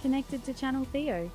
connected to channel Theo.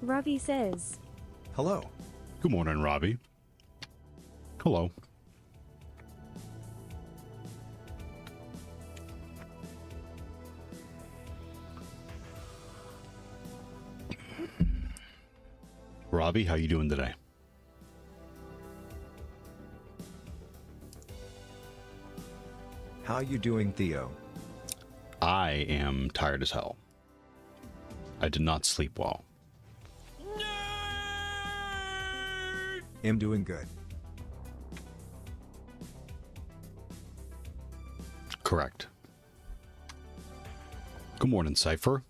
Ravi says, Hello. Good morning, Robbie. Hello. Robbie, how you doing today? How you doing, Theo? I am tired as hell. I did not sleep well. Am doing good. Correct. Good morning, Cypher.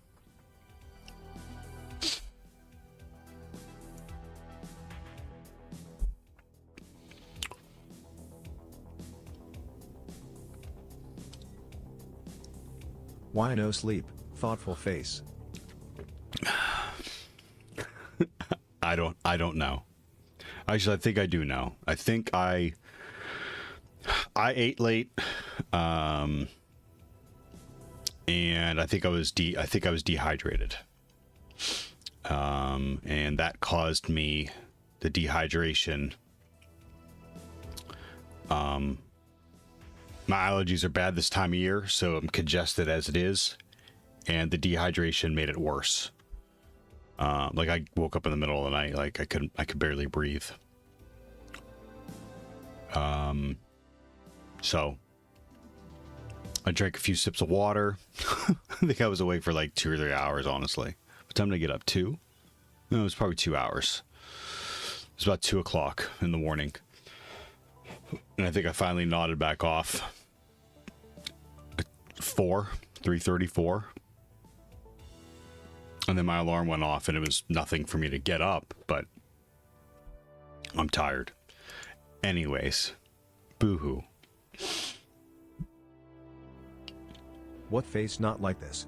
Why no sleep? Thoughtful face. I don't know. Actually, I think I do know. I think I ate late, and I think I was dehydrated, and that caused me the dehydration. My allergies are bad this time of year, so I'm congested as it is, and the dehydration made it worse. Like I woke up in the middle of the night, like I could barely breathe. So I drank a few sips of water. I think I was awake for like 2 or 3 hours, honestly. What time did I get up? 2? No, it was probably 2 hours. It was about 2 o'clock in the morning. And I think I finally nodded back off at 3:34. And then my alarm went off and it was nothing for me to get up, but I'm tired. Anyways, boo-hoo. What face not like this?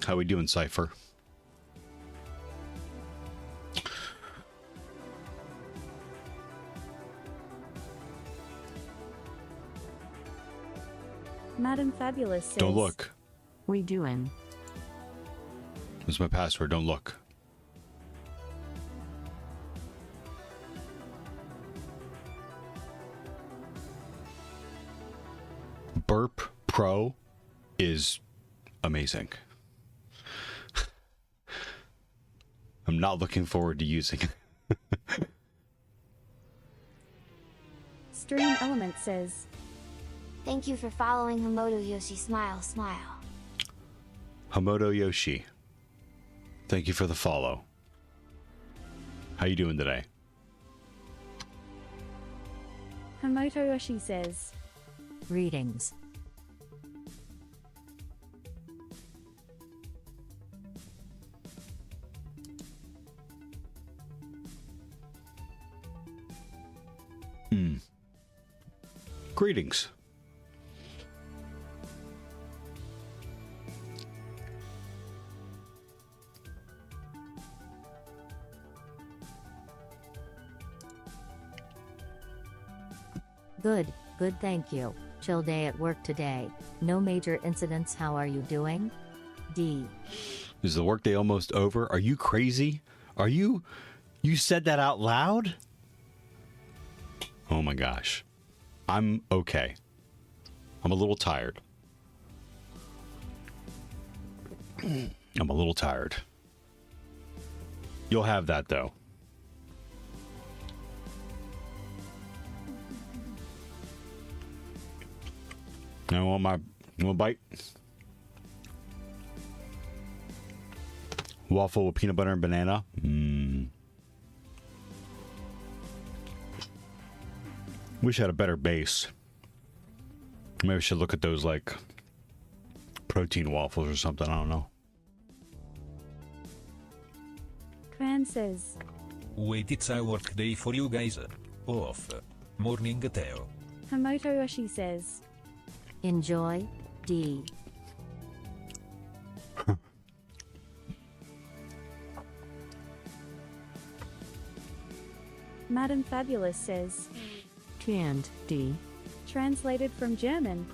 How we doing, Cypher? Madam Fabulous says, Don't look. We doing? That's my password. Don't look. Burp Pro is amazing. I'm not looking forward to using it. Stream Element says, Thank you for following Hamoto Yoshi. Smile, smile. Hamoto Yoshi, thank you for the follow. How you doing today? Hamoto Yoshi says, Greetings. Greetings. Good, thank you. Chill day at work today. No major incidents. How are you doing? D. Is the workday almost over? Are you crazy? You said that out loud? Oh my gosh. I'm okay. I'm a little tired. I'm a little tired. You'll have that though. I want a bite. Waffle with peanut butter and banana. Wish I had a better base. Maybe I should look at those like protein waffles or something. I don't know. Cran says, Wait, it's a work day for you guys. Off. Morning, Teo. Hamoto Yoshi says, Enjoy, D. Madam Fabulous says, Canned, D. translated from German.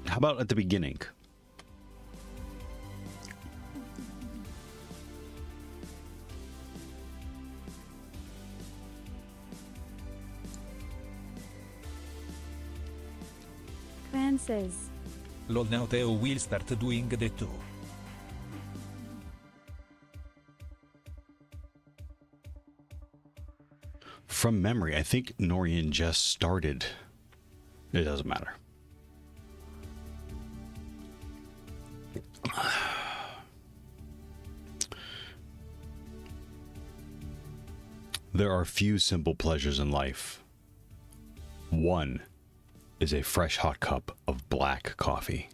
How about at the beginning? Cran says, Lol, now Teo will start doing the too. From memory, I think Norian just started. It doesn't matter. There are few simple pleasures in life. One is a fresh hot cup of black coffee.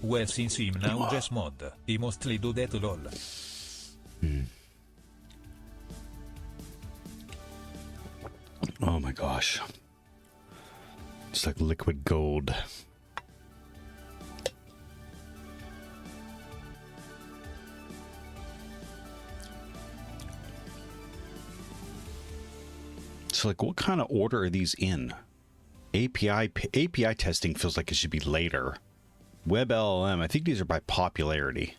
Well, since I'm now just mod, I mostly do that lol. Oh my gosh. It's like liquid gold. So like what kind of order are these in? API testing feels like it should be later. Web LLM, I think these are by popularity.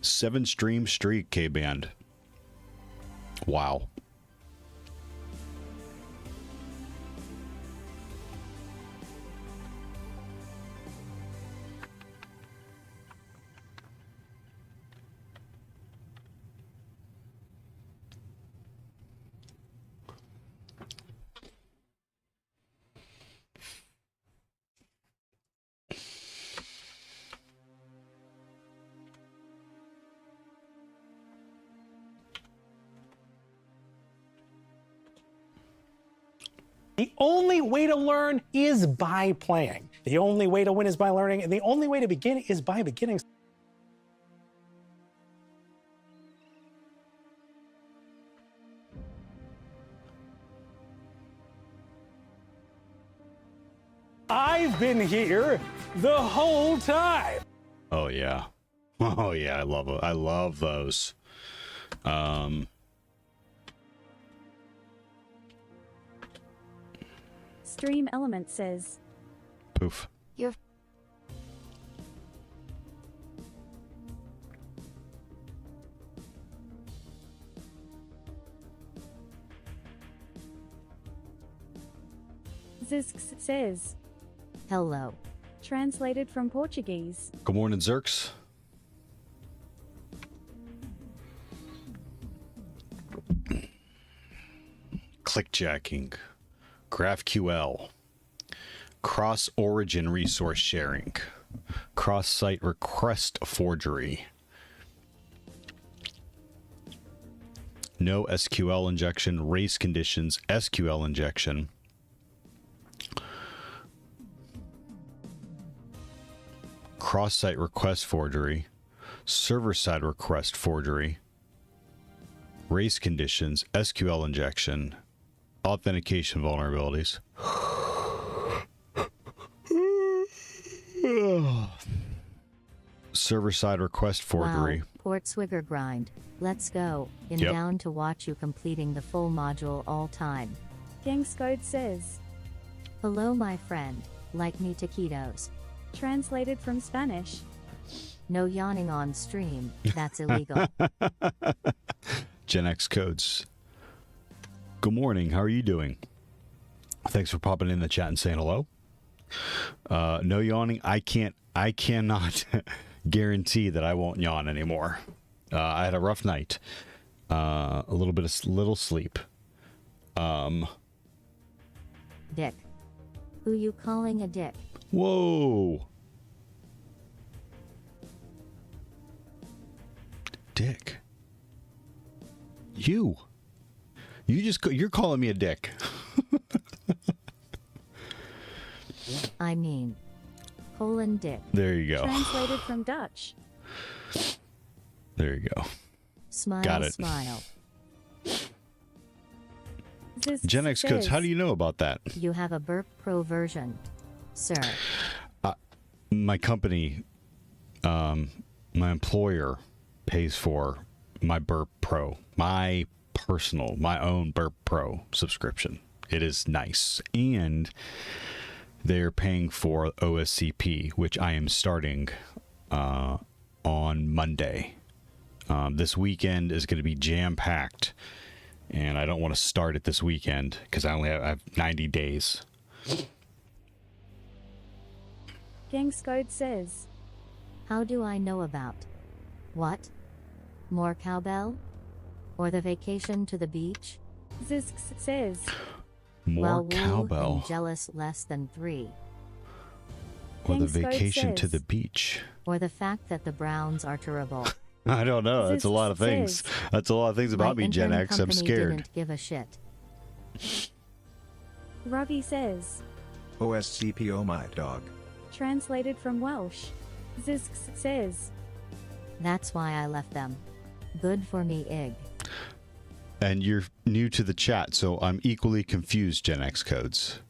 Seven stream streak, K-Band. Wow. The only way to learn is by playing. The only way to win is by learning, and the only way to begin is by beginning. I've been here the whole time. Oh yeah. Oh yeah, I love it. I love those. Stream Element says, Poof. You're Zisks says, Hello. translated from Portuguese. Good morning, Zerks. Clickjacking. GraphQL. Cross-origin resource sharing. Cross-site request forgery. No SQL injection. Race conditions. SQL injection. Cross-site request forgery. Server-side request forgery. Race conditions. SQL injection. Authentication vulnerabilities. Server-side request forgery. Wow, PortSwigger grind. Let's go. Yep. Down to watch you completing the full module all time. Gangscode says, Hello my friend. Like me taquitos. translated from Spanish. No yawning on stream. That's illegal. Gen X codes. Good morning. How are you doing? Thanks for popping in the chat and saying hello. No yawning. I cannot guarantee that I won't yawn anymore. I had a rough night. A little sleep. Dick. Who you calling a dick? Whoa. Dick. You're calling me a dick. I mean, colon dick. There you go. Translated from Dutch. There you go. Smile, Got it. smile. Zisk Gen X codes, says, how do you know about that? You have a burp pro version, sir. My company, my employer pays for my Burp Pro, my own Burp Pro subscription. It is nice. And they're paying for OSCP, which I am starting on Monday. This weekend is going to be jam-packed, and I don't want to start it this weekend because I have 90 days. Gangscode says, How do I know about? What? More cowbell? Or the vacation to the beach? Zisk says, More well, woo cowbell. and jealous less than 3. Or the Gangscode vacation to says, the beach. Or the fact that the Browns are terrible. I don't know. That's a lot of things. Says, That's a lot of things about My me, Gen intern X. I'm company scared. Didn't give a shit. Ravi says, OSCP oh my dog. translated from Welsh. Zisk says, That's why I left them. Good for me, Ig. And you're new to the chat, so I'm equally confused, Gen X codes.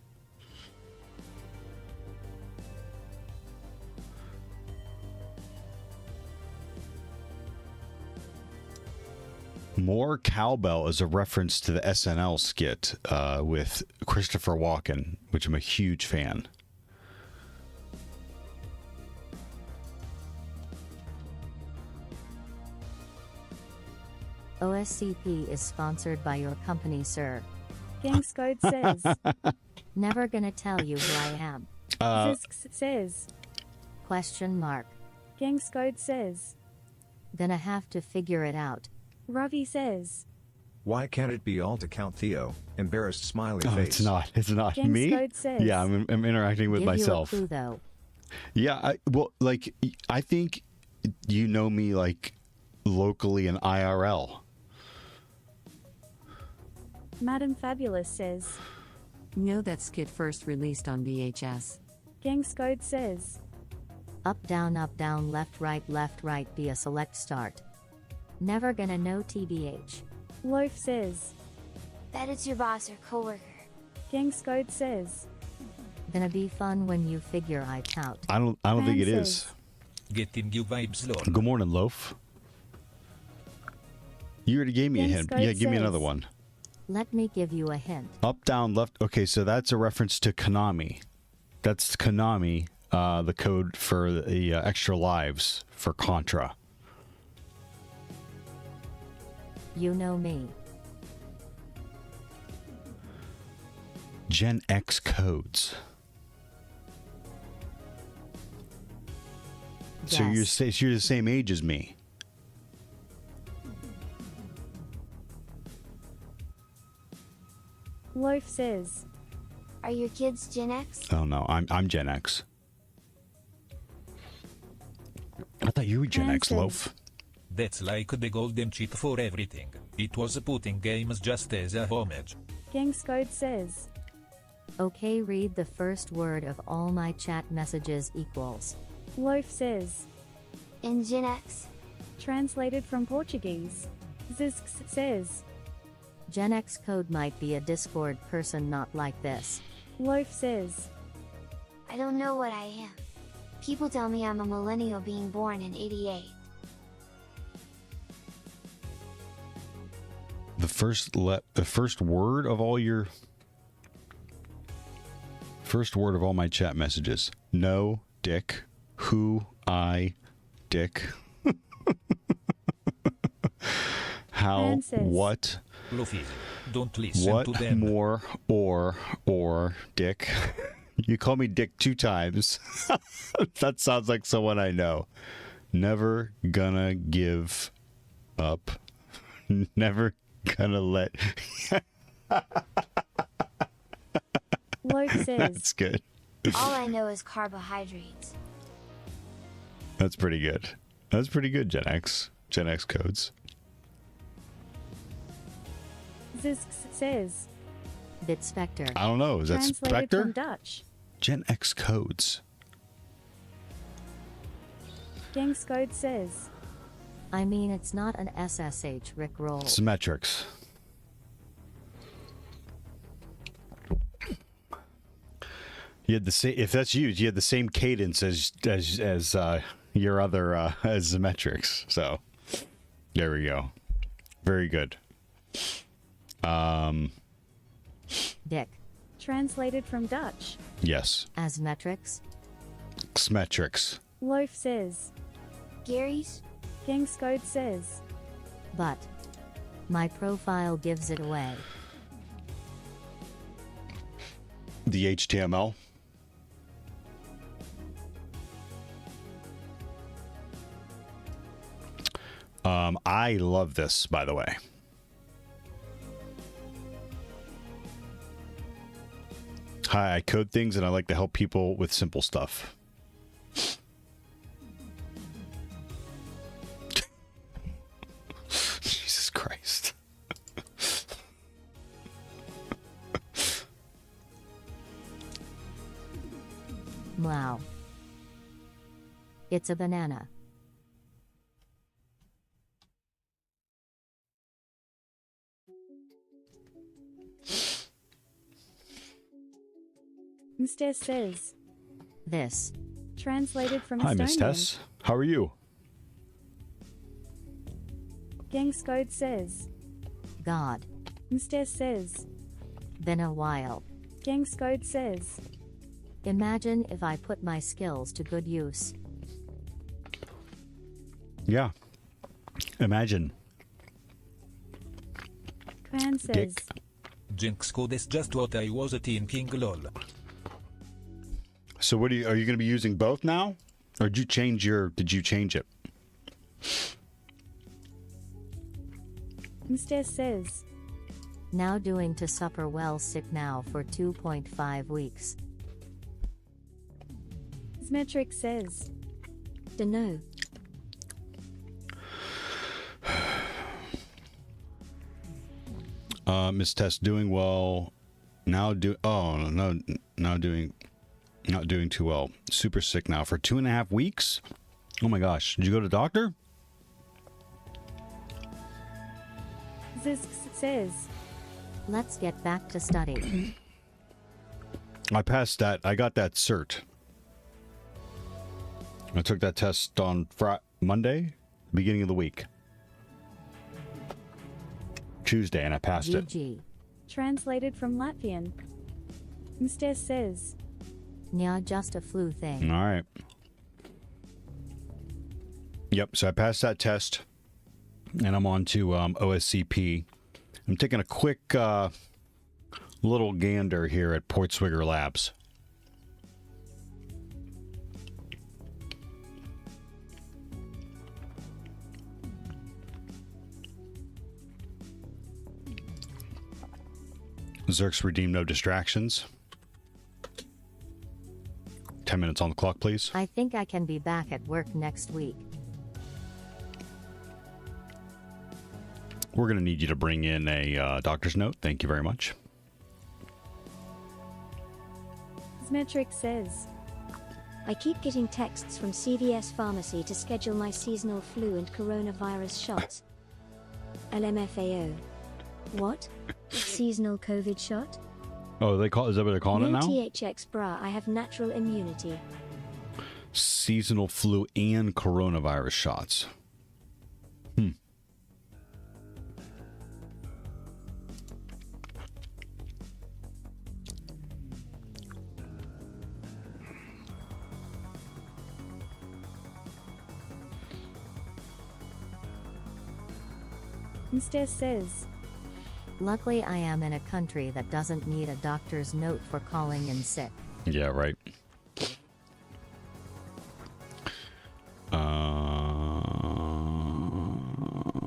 More cowbell is a reference to the SNL skit with Christopher Walken, which I'm a huge fan. OSCP is sponsored by your company, sir. Gangscode says, Never gonna tell you who I am. Zisk says, Question mark. Gangscode says, Gonna have to figure it out. Ravi says, Why can't it be all to Count Theo? Embarrassed smiley Oh, face. it's not. It's not me. Gangscode says, Yeah, I'm interacting with Give myself. you a clue, though. Yeah, I think you know me like locally in IRL. Madam Fabulous says, Know that skit first released on VHS. Gangscode says, Up, down, left, right, be a select start. Never gonna know TBH. Loaf says, Bet it's your boss or coworker. Gangscode says, Gonna be fun when you figure it out. I don't think it is. Francis. Getting you vibes, Lord. Good morning, Loaf. You already gave me a hint. Gangscode Yeah, give me says- another one. Let me give you a hint. Up, down, left. Okay, so that's a reference to Konami. That's Konami, the code for the extra lives for Contra. You know me. Gen X codes. So Yes. you're the same age as me. Loaf says, Are your kids Gen X? Oh no, I'm Gen X. I thought you were Gen X, Francis. Loaf. That's like the golden cheat for everything. It was putting games just as a homage. Gangscode says, Okay, read the first word of all my chat messages equals. Loaf says, In Gen X? translated from Portuguese. Zisk says, Gen X code might be a Discord person not like this. Loaf says, I don't know what I am. People tell me I'm a millennial being born in '88. The first word of all your first word of all my chat messages. No, Dick, who, I, Dick. How? Man says. What? Luffy, don't listen What to them. more? Or Dick? You call me Dick 2 times. That sounds like someone I know. Never gonna give up. Never gonna let. Loaf says. That's good. All I know is carbohydrates. That's pretty good. That's pretty good, Gen X. Gen X codes. Zisk says. Bitspector. I don't know. Is that Translated from Spectre? Dutch. Gen X codes. Gangscode says. I mean, it's not an SSH Rick roll. Symmetrics. You had the same. If that's you had the same cadence as your other as Symmetrics. So there we go. Very good. Dick. Translated from Dutch. Yes. As metrics. Symmetrics. Loaf says. Gary's? Gangscode says. But. My profile gives it away. The HTML. I love this, by the way. Hi, I code things and I like to help people with simple stuff. Jesus Christ. Wow. It's a banana. Mr. says. This. Translated from Hi, Estonian. Miss Tess. How are you? Gangscode says. God. Mr. says. Been a while. Gangscode says. Imagine if I put my skills to good use. Yeah. Imagine. Clan says. Dick. Jinx code is just what I was thinking, lol. So what are you going to be using both now? Or did you change it? Mr. says. Now doing to supper well sick now for 2.5 weeks. Symmetric says. Dunno. Miss Tess doing well. Not doing too well. Super sick now for 2.5 weeks. Oh my gosh. Did you go to the doctor? Zisk says. Let's get back to study. I passed that. I got that cert. I took that test on Monday, beginning of the week. Tuesday, and I passed it. GG. Translated from Latvian. Mr. says. Nya, just a flu thing. All right. Yep, so I passed that test, and I'm on to OSCP. I'm taking a quick little gander here at PortSwigger Labs. Zerks redeem no distractions. 10 minutes on the clock, please. I think I can be back at work next week. We're going to need you to bring in a doctor's note. Thank you very much. Symmetric says. I keep getting texts from CVS Pharmacy to schedule my seasonal flu and coronavirus shots. LMFAO. What? Seasonal COVID shot? Oh, is that what they're calling it No now? THX bra, I have natural immunity. Seasonal flu and coronavirus shots. Mr. says. Luckily, I am in a country that doesn't need a doctor's note for calling in sick. Yeah, right.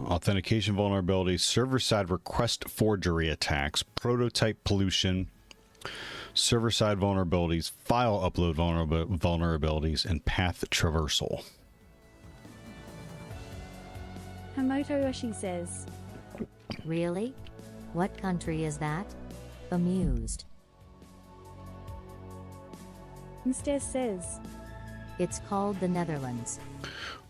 Authentication vulnerabilities, server-side request forgery attacks, prototype pollution, server-side vulnerabilities, file upload vulnerabilities, and path traversal. Hamoto Yoshi says. Really? What country is that? Amused. Mr. says. It's called the Netherlands.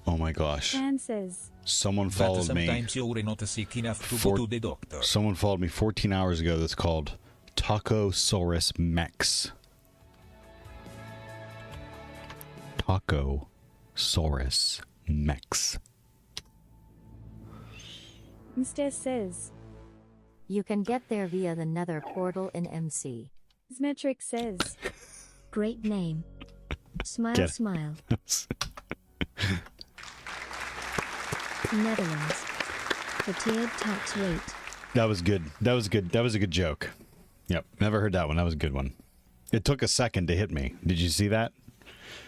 Oh my gosh. Fran says. Someone But followed me. sometimes you're not sick enough to go to the doctor. Someone followed me 14 hours ago that's called Tacosaurus Mex. Tacosaurus Mex. Mr. says. You can get there via the Nether portal in MC. Smetric says. Great name. Smile, Get it. smile. Netherlands. The tiered tax rate. That was good. That was good. That was a good joke. Yep. Never heard that one. That was a good one. It took a second to hit me. Did you see that?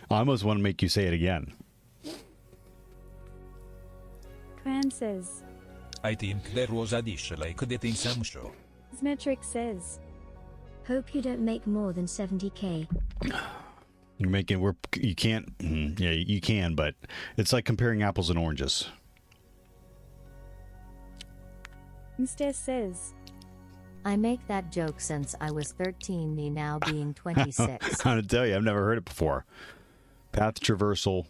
I almost want to make you say it again. Fran says. I think there was a dish like that in some show. Smetric says. Hope you don't make more than 70k. You're making, you can't, yeah, you can, but it's like comparing apples and oranges. Mr. says. I make that joke since I was 13, me now being 26. I'm to tell you, I've never heard it before. Path traversal,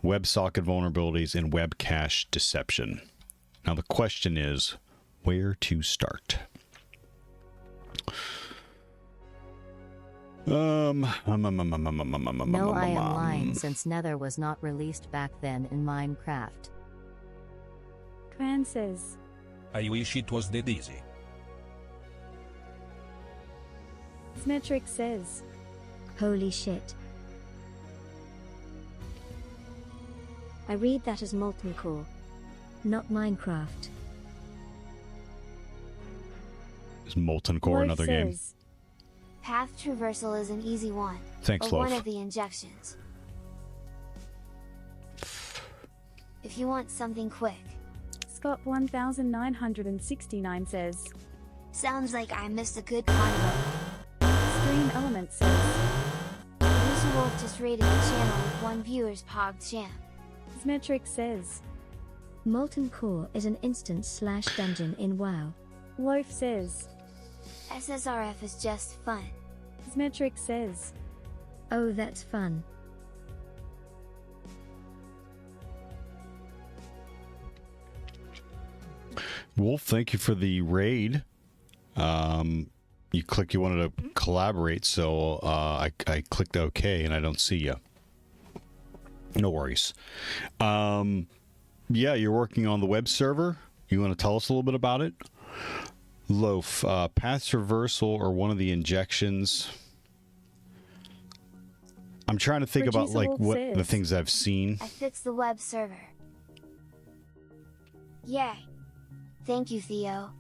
WebSocket vulnerabilities, and web cache deception. Now the question is, where to start? No, No, I am lying since Nether was not released back then in Minecraft. Fran says. I wish it was that easy. Smetric says. Holy shit. I read that as Molten Core, not Minecraft. Is Molten Core Wolf another game? says. Path traversal is an easy one. Thanks, or one Loaf. of the injections. If you want something quick. Scott 1969 says. Sounds like I missed a good convo. Stream Element says. User Wolf just rated the channel with 1 viewer's Pog Champ. Smetric says. Molten Core is an instance/dungeon in WoW. Loaf says. SSRF is just fun. Smetric says. Oh, that's fun. Wolf, thank you for the raid. You wanted to collaborate, so I clicked OK, and I don't see you. No worries. Yeah, you're working on the web server. You want to tell us a little bit about it? Loaf, path traversal or one of the injections. I'm trying to think about like what the things I've seen. I fixed the web server. Yay. Thank you, Theo.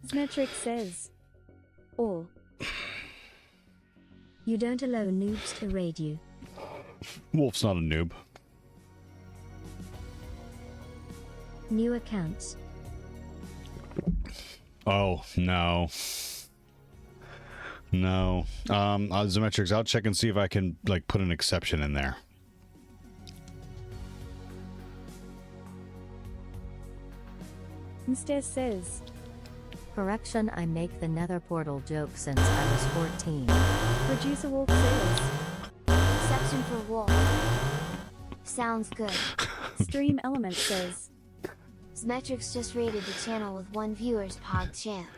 Smetric says. Or you don't allow noobs to raid you. Wolf's not a noob. New accounts. Oh, no. No. Zemetrix, I'll check and see if I can like put an exception in there. Mr. says. Correction, I make the Nether portal joke since I was 14. Producer Wolf says. Exception for Wolf. Sounds good. Stream Element says. Smetrics just rated the channel with 1 viewer's Pog Champ.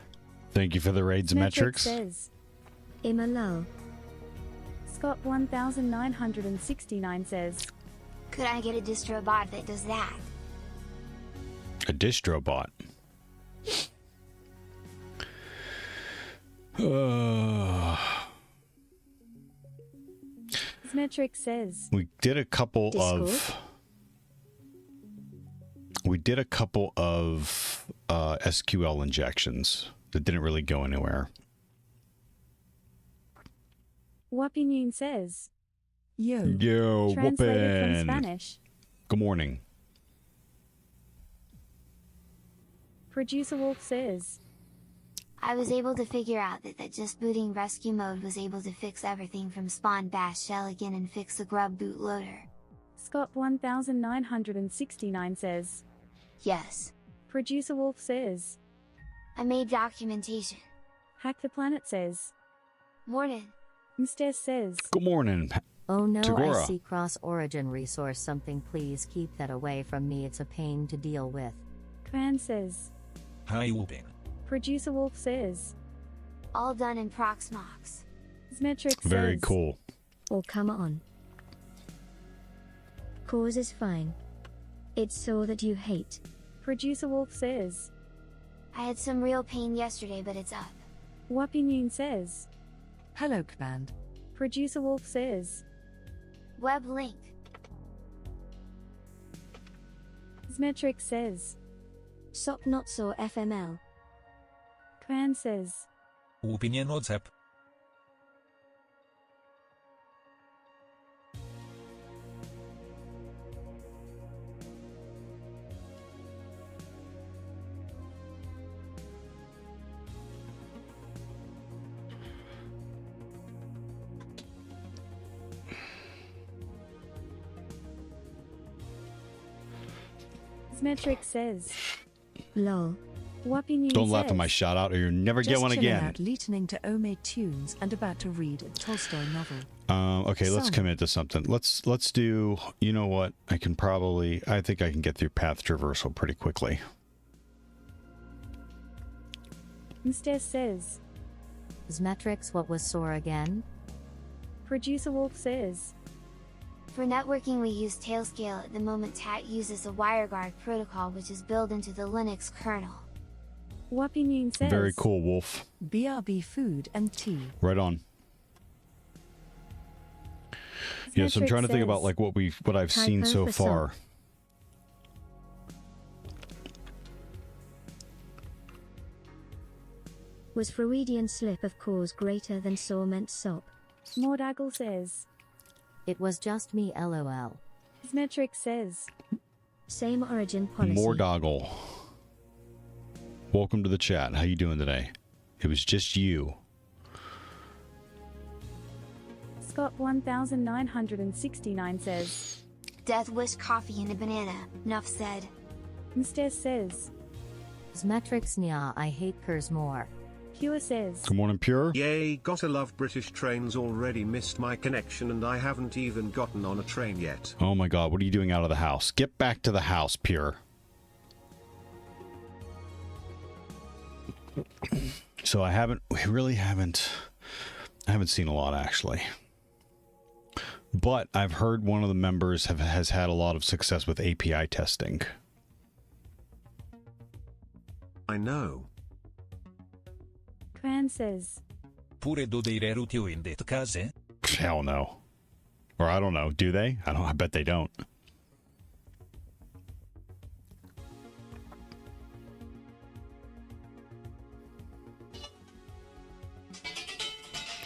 Thank you for the raid, Smetric Zemetrix. says. Imalol. Scott 1969 says. Could I get a distro bot that does that? A distro bot. Smetric says. We did a couple Discord? of did a couple of SQL injections that didn't really go anywhere. Wapinune says. Yo, Translated from whoopin'. Spanish. Good morning. Producer Wolf says. I was able to figure out that just booting rescue mode was able to fix everything from spawn bash shell again and fix the grub bootloader. Scott 1969 says. Yes. Producer Wolf says. I made documentation. Hack the Planet says. Morning. Mstes says. Good morning. Oh no, Tagora. I see cross-origin resource something, please keep that away from me, it's a pain to deal with. Cran says. Hi whooping. Producer Wolf says. All done in Proxmox. Zmetric says. Very cool. Oh, come on. Cause is fine. It's so that you hate. Producer Wolf says. I had some real pain yesterday, but it's up. Wapinune says. Hello, command. Producer Wolf says. Web link. Zmetric says. Sop not so FML. Cran says. Opinion WhatsApp. Zmetric says. Lol. Wapinune Don't says. laugh at my shout out or you'll never get one chilling again. out, listening to Ome tunes and about to read a Tolstoy novel. Okay, let's Some. commit to something. Let's do, you know what? I think I can get through path traversal pretty quickly. Mstes says. Zmetrics, what was sore again? Producer Wolf says. For networking we use Tailscale at the moment. TAT uses a WireGuard protocol which is built into the Linux kernel. Wapinune says. Very cool, Wolf. BRB food and tea. Right on. Yes, I'm Zmetric trying to think about says. like what I've seen Typo so for far. Was Freudian slip of cause greater than saw meant sop? Mordagle says. It was just me, lol. Zmetric says. Same origin policy. More doggle. Welcome to the chat. How you doing today? It was just you. Scott 1969 says. Death wish coffee and a banana. Nuff said. Mstes says. Zmetrics, nya, I hate curs more. Pure says. Good morning, Pure. Yay, gotta love British trains. Already missed my connection and I haven't even gotten on a train yet. Oh my god, what are you doing out of the house? Get back to the house, Pure. So I haven't seen a lot actually. But I've heard one of the members has had a lot of success with API testing. I know. Cran says. Pure do dei reruti in det case? Hell no. Or I don't know. Do they? I bet they don't.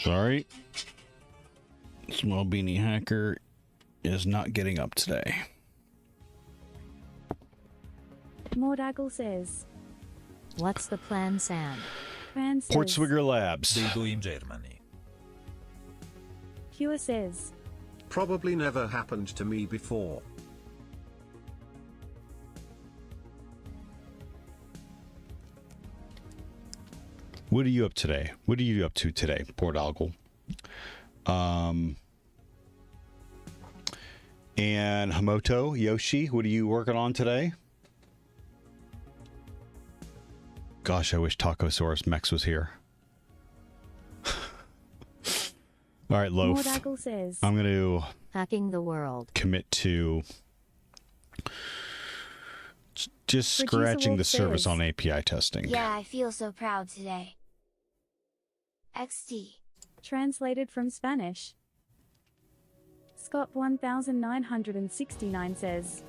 Sorry. Small Beanie Hacker is not getting up today. Mordagle says. What's the plan, Sam? Cran says. PortSwigger Labs. They do in Germany. Pure says. Probably never happened to me before. What are you up today? What are you up to today, Portalgle? And Hamoto, Yoshi, what are you working on today? Gosh, I wish Tacosaurus Mex was here. All right, Loaf. Mordagle says. I'm going to Hacking the world. commit to just Producer scratching Wolf the surface says. on API testing. Yeah, I feel so proud today. XD. Translated from Spanish. Scott 1969 says.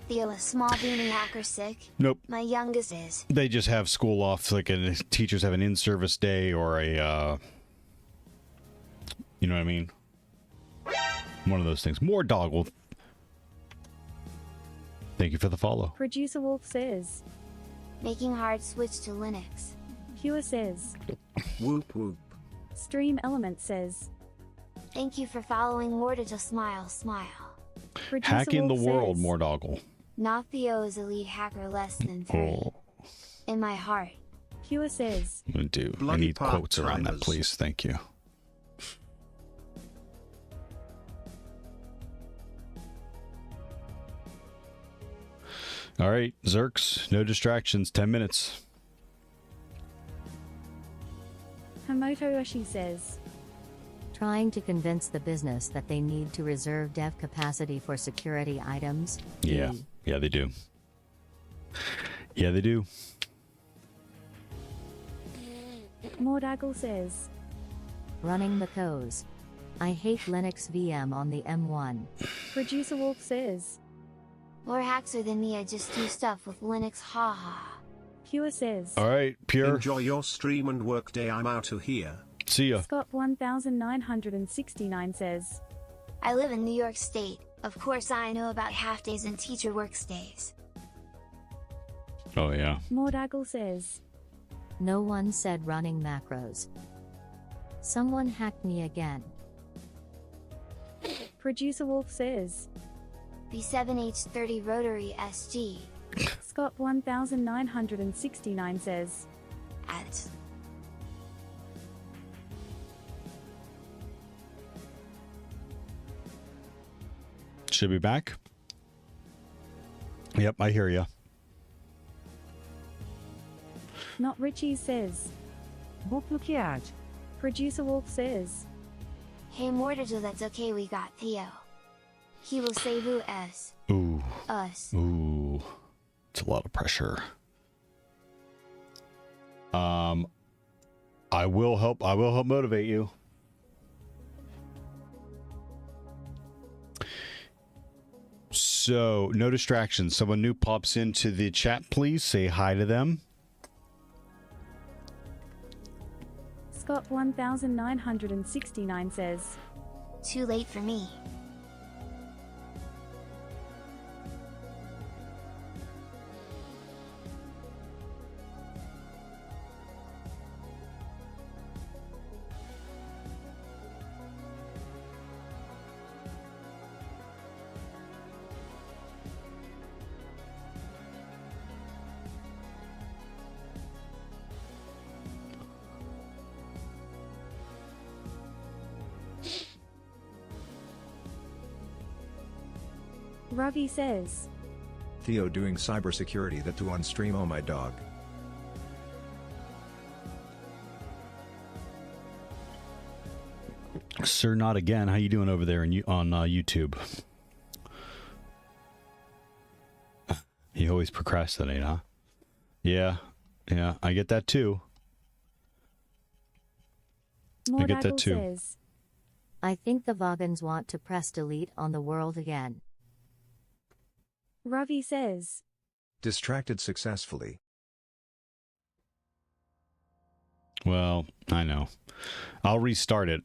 Theo, a small boony hacker sick? Nope. My youngest is. They just have school off, like teachers have an in-service day or a, you know what I mean? One of those things. More doggle. Thank you for the follow. Producer Wolf says. Making hard switch to Linux. Pure says. Whoop whoop. Stream Element says. Thank you for following Warda to smile smile. Producer Hacking the Wolf world, says, more doggle. Not Theo is a lead hacker less than 3. Oh, In my heart. Pure says. I do. I Bloody need quotes around that, part-timers. please. Thank you. All right, Zerks, no distractions, 10 minutes. Hamoto Yoshi says. Trying to convince the business that they need to reserve dev capacity for security items. Yeah, D. yeah, they do. Yeah, they do. Mordagle says. Running the codes. I hate Linux VM on the M1. Producer Wolf says. More hacker than me, I just do stuff with Linux, haha. Pure says. All right, Pure. Enjoy your stream and work day. I'm out of here. See ya. Scott 1969 says. I live in New York State. Of course I know about half days and teacher works days. Oh, yeah. Mordagle says. No one said running macros. Someone hacked me again. Producer Wolf says. B7H30 Rotary SG. Scott 1969 says. At. Should be back. Yep, I hear ya. Not Richie says. Producer Wolf says. Hey Mortajo, that's okay, we got Theo. He will save us. Ooh. Us. Ooh. It's a lot of pressure. I will help motivate you. So, no distractions. Someone new pops into the chat, please say hi to them. Scott 1969 says. Too late for me. Ravi says. Theo doing cybersecurity that to on stream, oh my dog. Sir, not again. How you doing over there on YouTube? You always procrastinate, huh? Yeah, I get that too. I get that Mordagle too. says. I think the Vogons want to press delete on the world again. Ravi says. Distracted successfully. Well, I know. I'll restart it.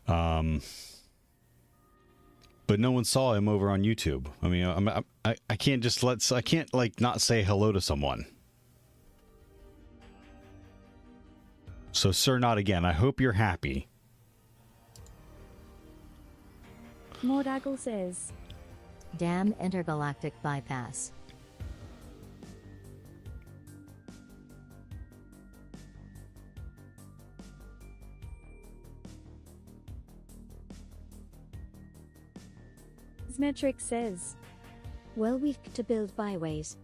But no one saw him over on YouTube. I mean, I can't just I can't like not say hello to someone. So, sir, not again. I hope you're happy. Mordagle says. Damn intergalactic bypass. Smetric says. Well, we've to build byways.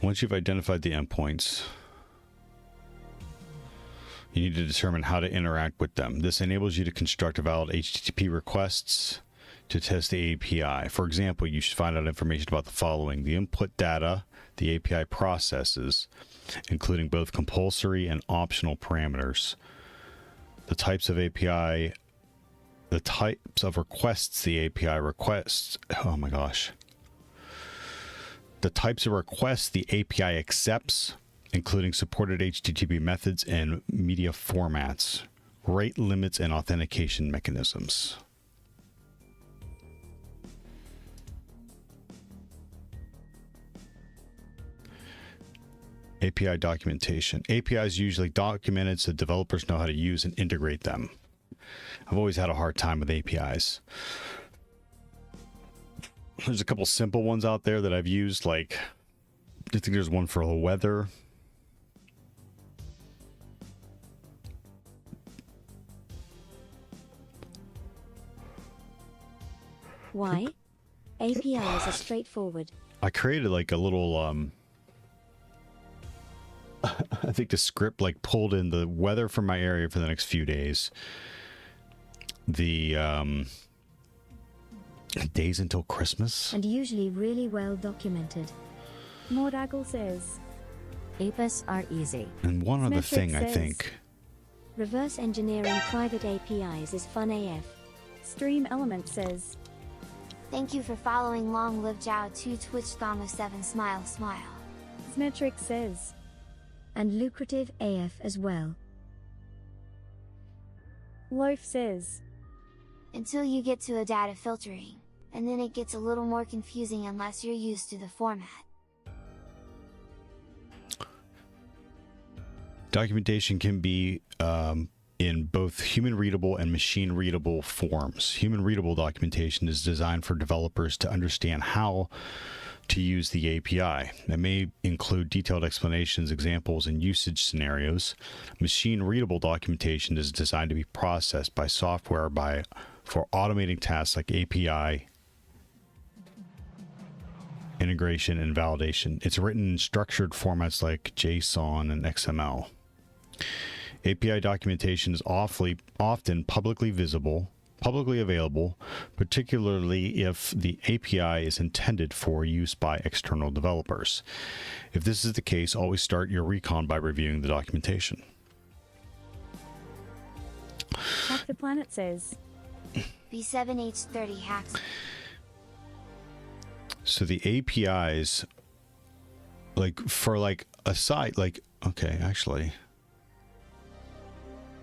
Once you've identified the endpoints, you need to determine how to interact with them. This enables you to construct valid HTTP requests to test the API. For example, you should find out information about the following: the input data the API processes, including both compulsory and optional parameters, the types of API, the types of requests the API requests, oh my gosh, the types of requests the API accepts, including supported HTTP methods and media formats, rate limits, and authentication mechanisms. API documentation. APIs usually documented so developers know how to use and integrate them. I've always had a hard time with APIs. There's a couple simple ones out there that I've used, like I think there's one for the weather. Why? APIs are straightforward. I created like a little I think the script like pulled in the weather from my area for the next few days, the days until Christmas, and usually really well documented. Mordagle says. APIs are easy. and one other Symmetric thing I says. think. Reverse engineering private APIs is fun AF. Stream Element says. Thank you for following Long Live Jiao 2 Twitch Thama 7 Smile Smile. Symmetric says. And lucrative AF as well. Loaf says. Until you get to a data filtering, and then it gets a little more confusing unless you're used to the format. Documentation can be in both human readable and machine readable forms. Human readable documentation is designed for developers to understand how to use the API. It may include detailed explanations, examples, and usage scenarios. Machine readable documentation is designed to be processed by software for automating tasks like API integration and validation. It's written in structured formats like JSON and XML. API documentation is often publicly available, particularly if the API is intended for use by external developers. If this is the case, always start your recon by reviewing the documentation. Hack the Planet says. B7H30 hacks. So the APIs, like for like a site, like, okay, actually,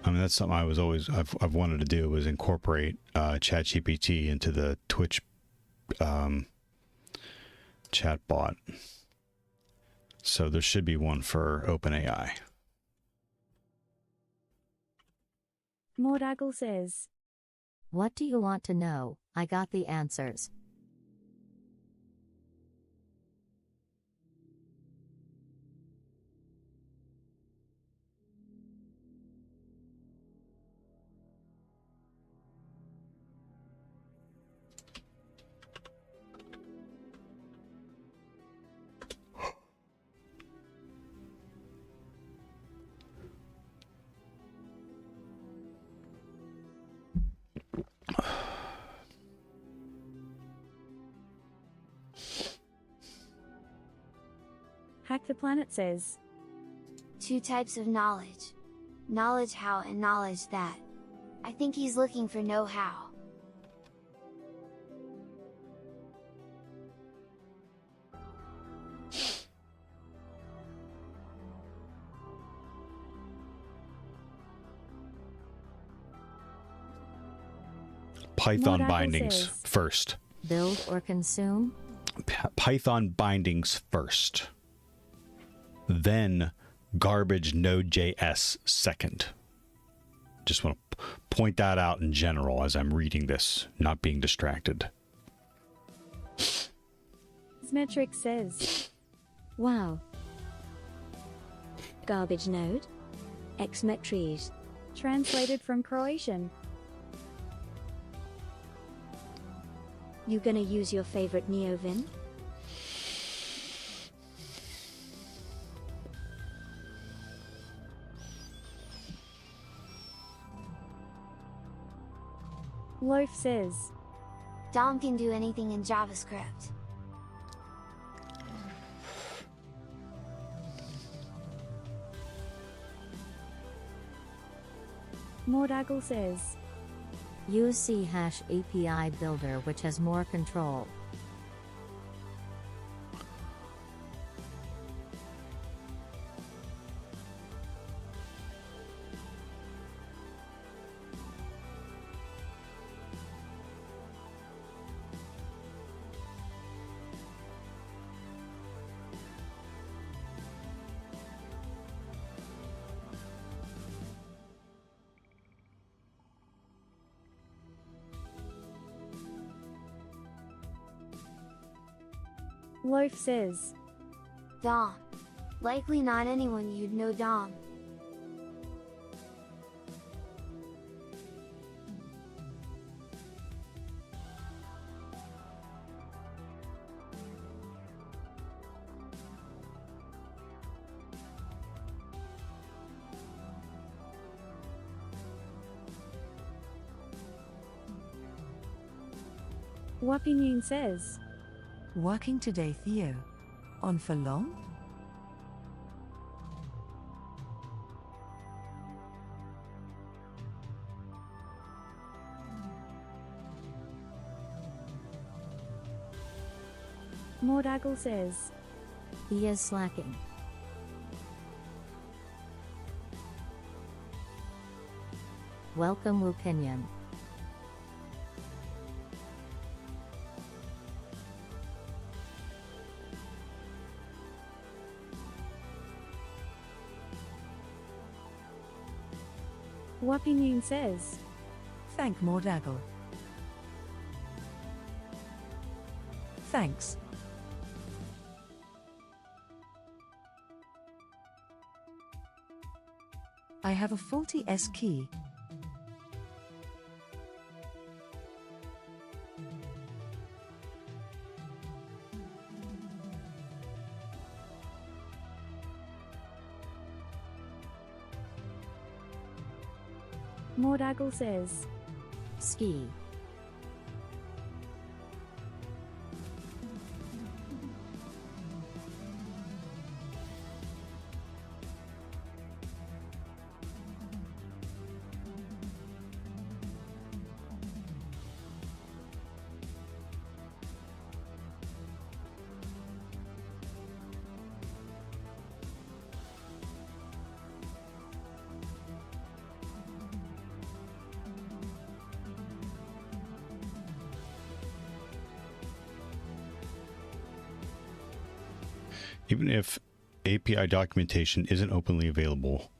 I mean, that's something I've wanted to do, was incorporate ChatGPT into the Twitch chat bot. So there should be one for OpenAI. Mordagle says. What do you want to know? I got the answers. Hack the Planet says. 2 types of knowledge. Knowledge how and knowledge that. I think he's looking for know-how. Python Mordagle bindings says. first. Build or consume? Python bindings first. Then garbage Node.js second. Just want to point that out in general as I'm reading this, not being distracted. Symmetric says. Wow. Garbage node? Xmetries. Translated from Croatian. You gonna use your favorite NeoVim? Loaf says. DOM can do anything in JavaScript. Mordagle says. Use C# API Builder, which has more control. Loaf says. DOM. Likely not anyone you'd know DOM. Wapinune says. Working today, Theo. On for long? Mordagle says. He is slacking. Welcome, Opinion. Wapinune says. Thank Mordagle. Thanks. I have a faulty S key. Mordagle says. Ski. Even if API documentation isn't openly available,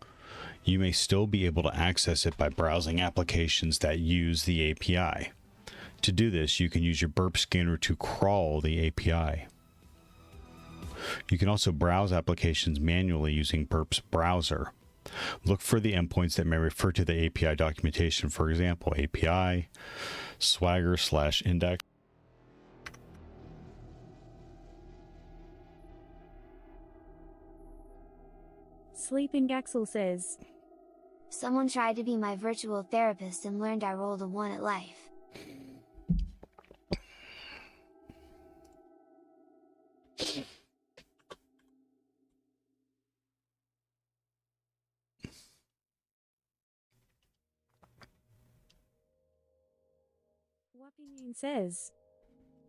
you may still be able to access it by browsing applications that use the API. To do this, you can use your burp scanner to crawl the API. You can also browse applications manually using Burp's browser. Look for the endpoints that may refer to the API documentation, for example, API, swagger/index. Sleeping Gaxel says. Someone tried to be my virtual therapist and learned I rolled a 1 at life. Wapinune says.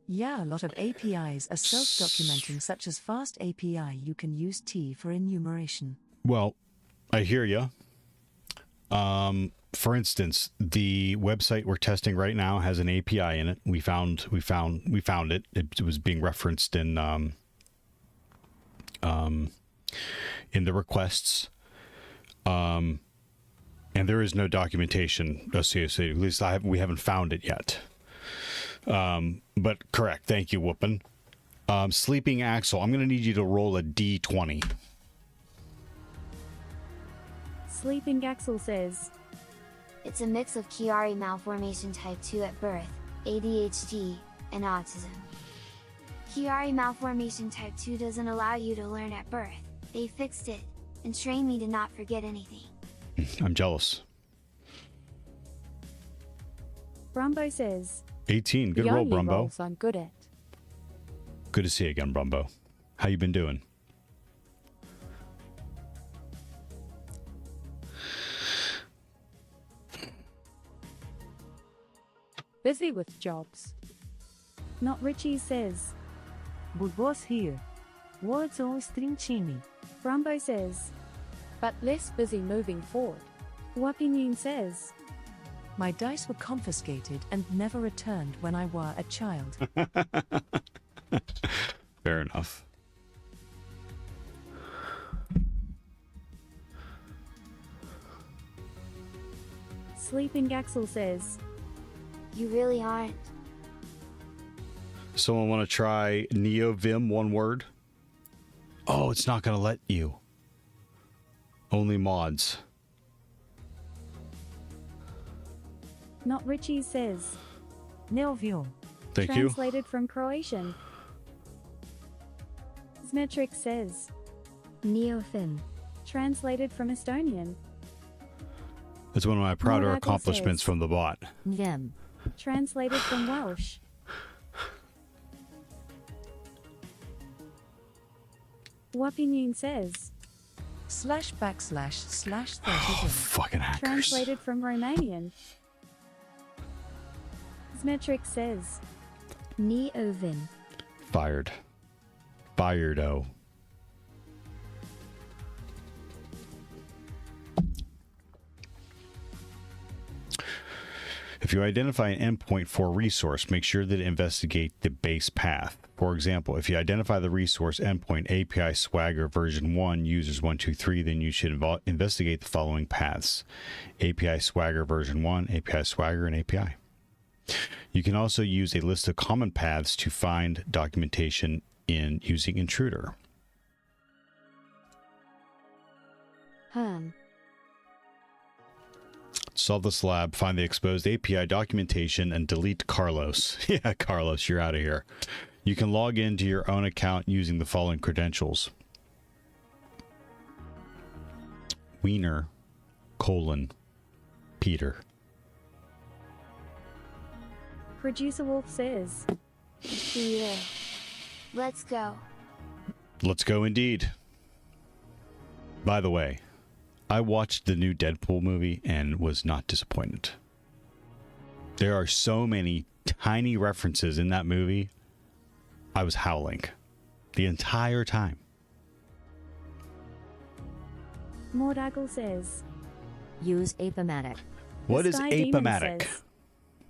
Yeah, a lot of APIs are self-documenting, such as Fast API. You can use T for enumeration. Well, I hear you. For instance, the website we're testing right now has an API in it. We found it. It was being referenced in the requests. And there is no documentation associated. At least we haven't found it yet. But correct. Thank you, Whoopin. Sleeping Axel, I'm going to need you to roll a D20. Sleeping Gaxel says. It's a mix of Chiari malformation type 2 at birth, ADHD, and autism. Chiari malformation type 2 doesn't allow you to learn at birth. They fixed it, and trained me to not forget anything. I'm jealous. Brumbo says. 18. Good The roll, only Brumbo. rolls I'm good at. Good to see you again, Brumbo. How you been doing? Busy with jobs. Not Richie says. But boss here. Words all stringini. Brumbo says. But less busy moving forward. Wapinune says. My dice were confiscated and never returned when I were a child. Fair enough. Sleeping Axel says. You really aren't. Someone want to try NeoVim, one word? Oh, it's not going to let you. Only mods. Not Richie says. Neovio. Thank you. Translated from Croatian. Zmetric says. Neofin. Translated from Estonian. It's one of my prouder Moracle accomplishments says. from the bot. Nim. Translated from Welsh. Wapinune says. ////30. Fucking hackers. Translated from Romanian. Zmetric says. Neovin. Fired. Fired-o. If you identify an endpoint for a resource, make sure that it investigate the base path. For example, if you identify the resource endpoint API Swagger version 1 users 123, then you should investigate the following paths: API Swagger version 1, API Swagger, and API. You can also use a list of common paths to find documentation in using Intruder. Solve this lab, find the exposed API documentation, and delete Carlos. Yeah, Carlos, you're out of here. You can log into your own account using the following credentials. Wiener, Peter. Producer Wolf says. Yeah. Let's go. Let's go indeed. By the way, I watched the new Deadpool movie and was not disappointed. There are so many tiny references in that movie. I was howling the entire time. Mordagle says. Use Apomatic. What is Sky Demon Apomatic? says.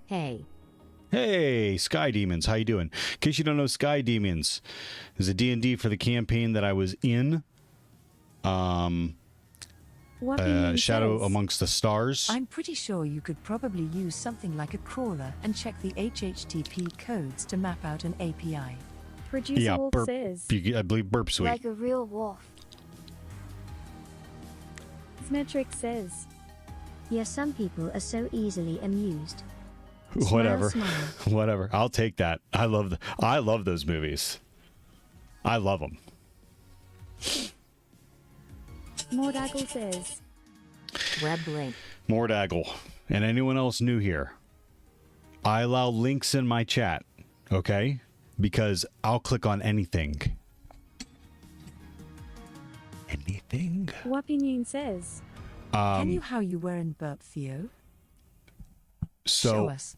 Hey. Hey, Sky Demons, how you doing? In case you don't know, Sky Demons is a D&D for the campaign that I was in. Shadow says. Amongst the Stars. I'm pretty sure you could probably use something like a crawler and check the HTTP codes to map out an API. Producer Wolf says. I believe Burp Suite. Like a real wolf. Zmetric says. Yeah, some people are so easily amused. Whatever. Smile, Whatever. I'll take that. I love those movies. I love them. Mordagle says. Web link. Mordagle. And anyone else new here, I allow links in my chat, okay? Because I'll click on anything. Anything? Wapinune says. Can you how you were in Burp Theo? So, Show us.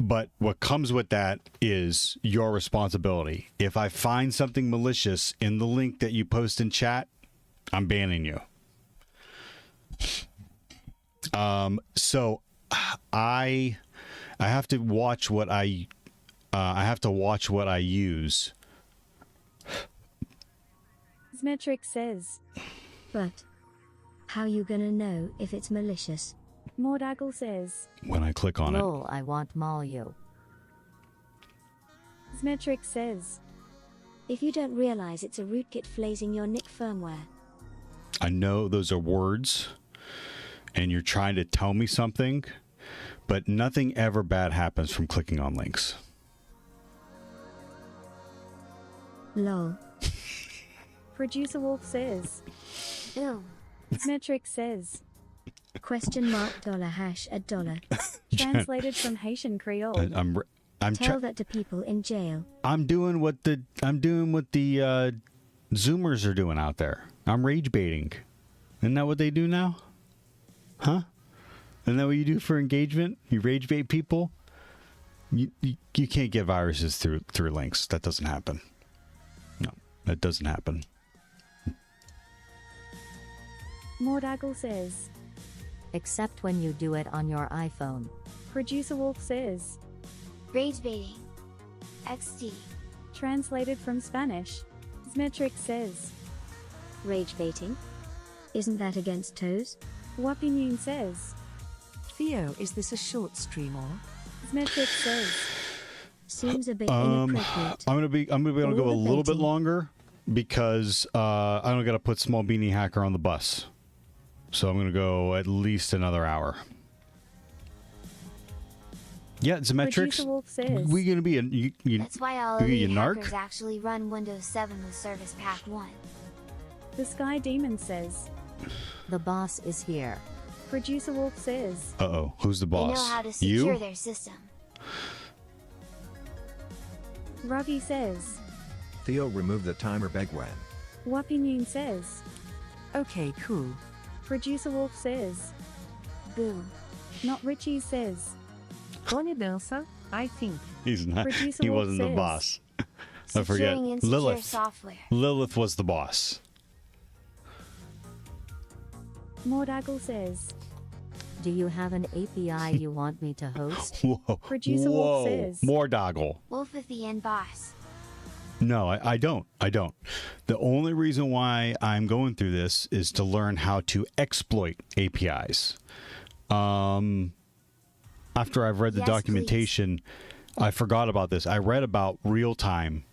But what comes with that is your responsibility. If I find something malicious in the link that you post in chat, I'm banning you. So I have to watch what I use. Zmetric says. but how you gonna know if it's malicious? Mordagle says. When I click on Lol, I want Maul-you. Zmetric says. If you don't realize it's a rootkit flazing your NIC firmware. I know those are words, and you're trying to tell me something, but nothing ever bad happens from clicking on links. Lol. Producer Wolf says. Ew. Zmetric says. Question mark dollar hash at dollar. Translated from Haitian Creole. I'm Tell that to people in jail. I'm doing what the Zoomers are doing out there. I'm rage baiting. Isn't that what they do now? Huh? Isn't that what you do for engagement? You rage bait people? You can't get viruses through links. That doesn't happen. No, that doesn't happen. Mordagle says. Except when you do it on your iPhone. Producer Wolf says. Rage baiting. XD. Translated from Spanish. Zmetric says. Rage baiting? Isn't that against toes? Wapinune says. Theo, is this a short stream or? Zmetric says. Seems a bit inappropriate. I'm gonna be able to go a little bit longer because I don't got to put Small Beanie Hacker on the bus, so I'm gonna go at least another hour. Yeah, Zmetrics. We gonna be a That's why all elite hackers actually run Windows 7 with Service Pack 1. The Sky Demon says. The boss is here. Producer Wolf says. Uh-oh, who's the boss? They know how to secure their system. Ravi says. Theo, remove the timer Begwan. Wapinune says. Okay, cool. Producer Wolf says. Boo. Not Richie says. Dança, I think. He's not. Producer He Wolf wasn't the says. boss. I forget. Securing insecure Lilith. software. Lilith was the boss. Mordagle says. Do you have an API you want me to host? Whoa. Producer Wolf says. Mordagle. Wolf with the end boss. No, I don't. I don't. The only reason why I'm going through this is to learn how to exploit APIs. After I've read the documentation, I forgot about this. I read about real time,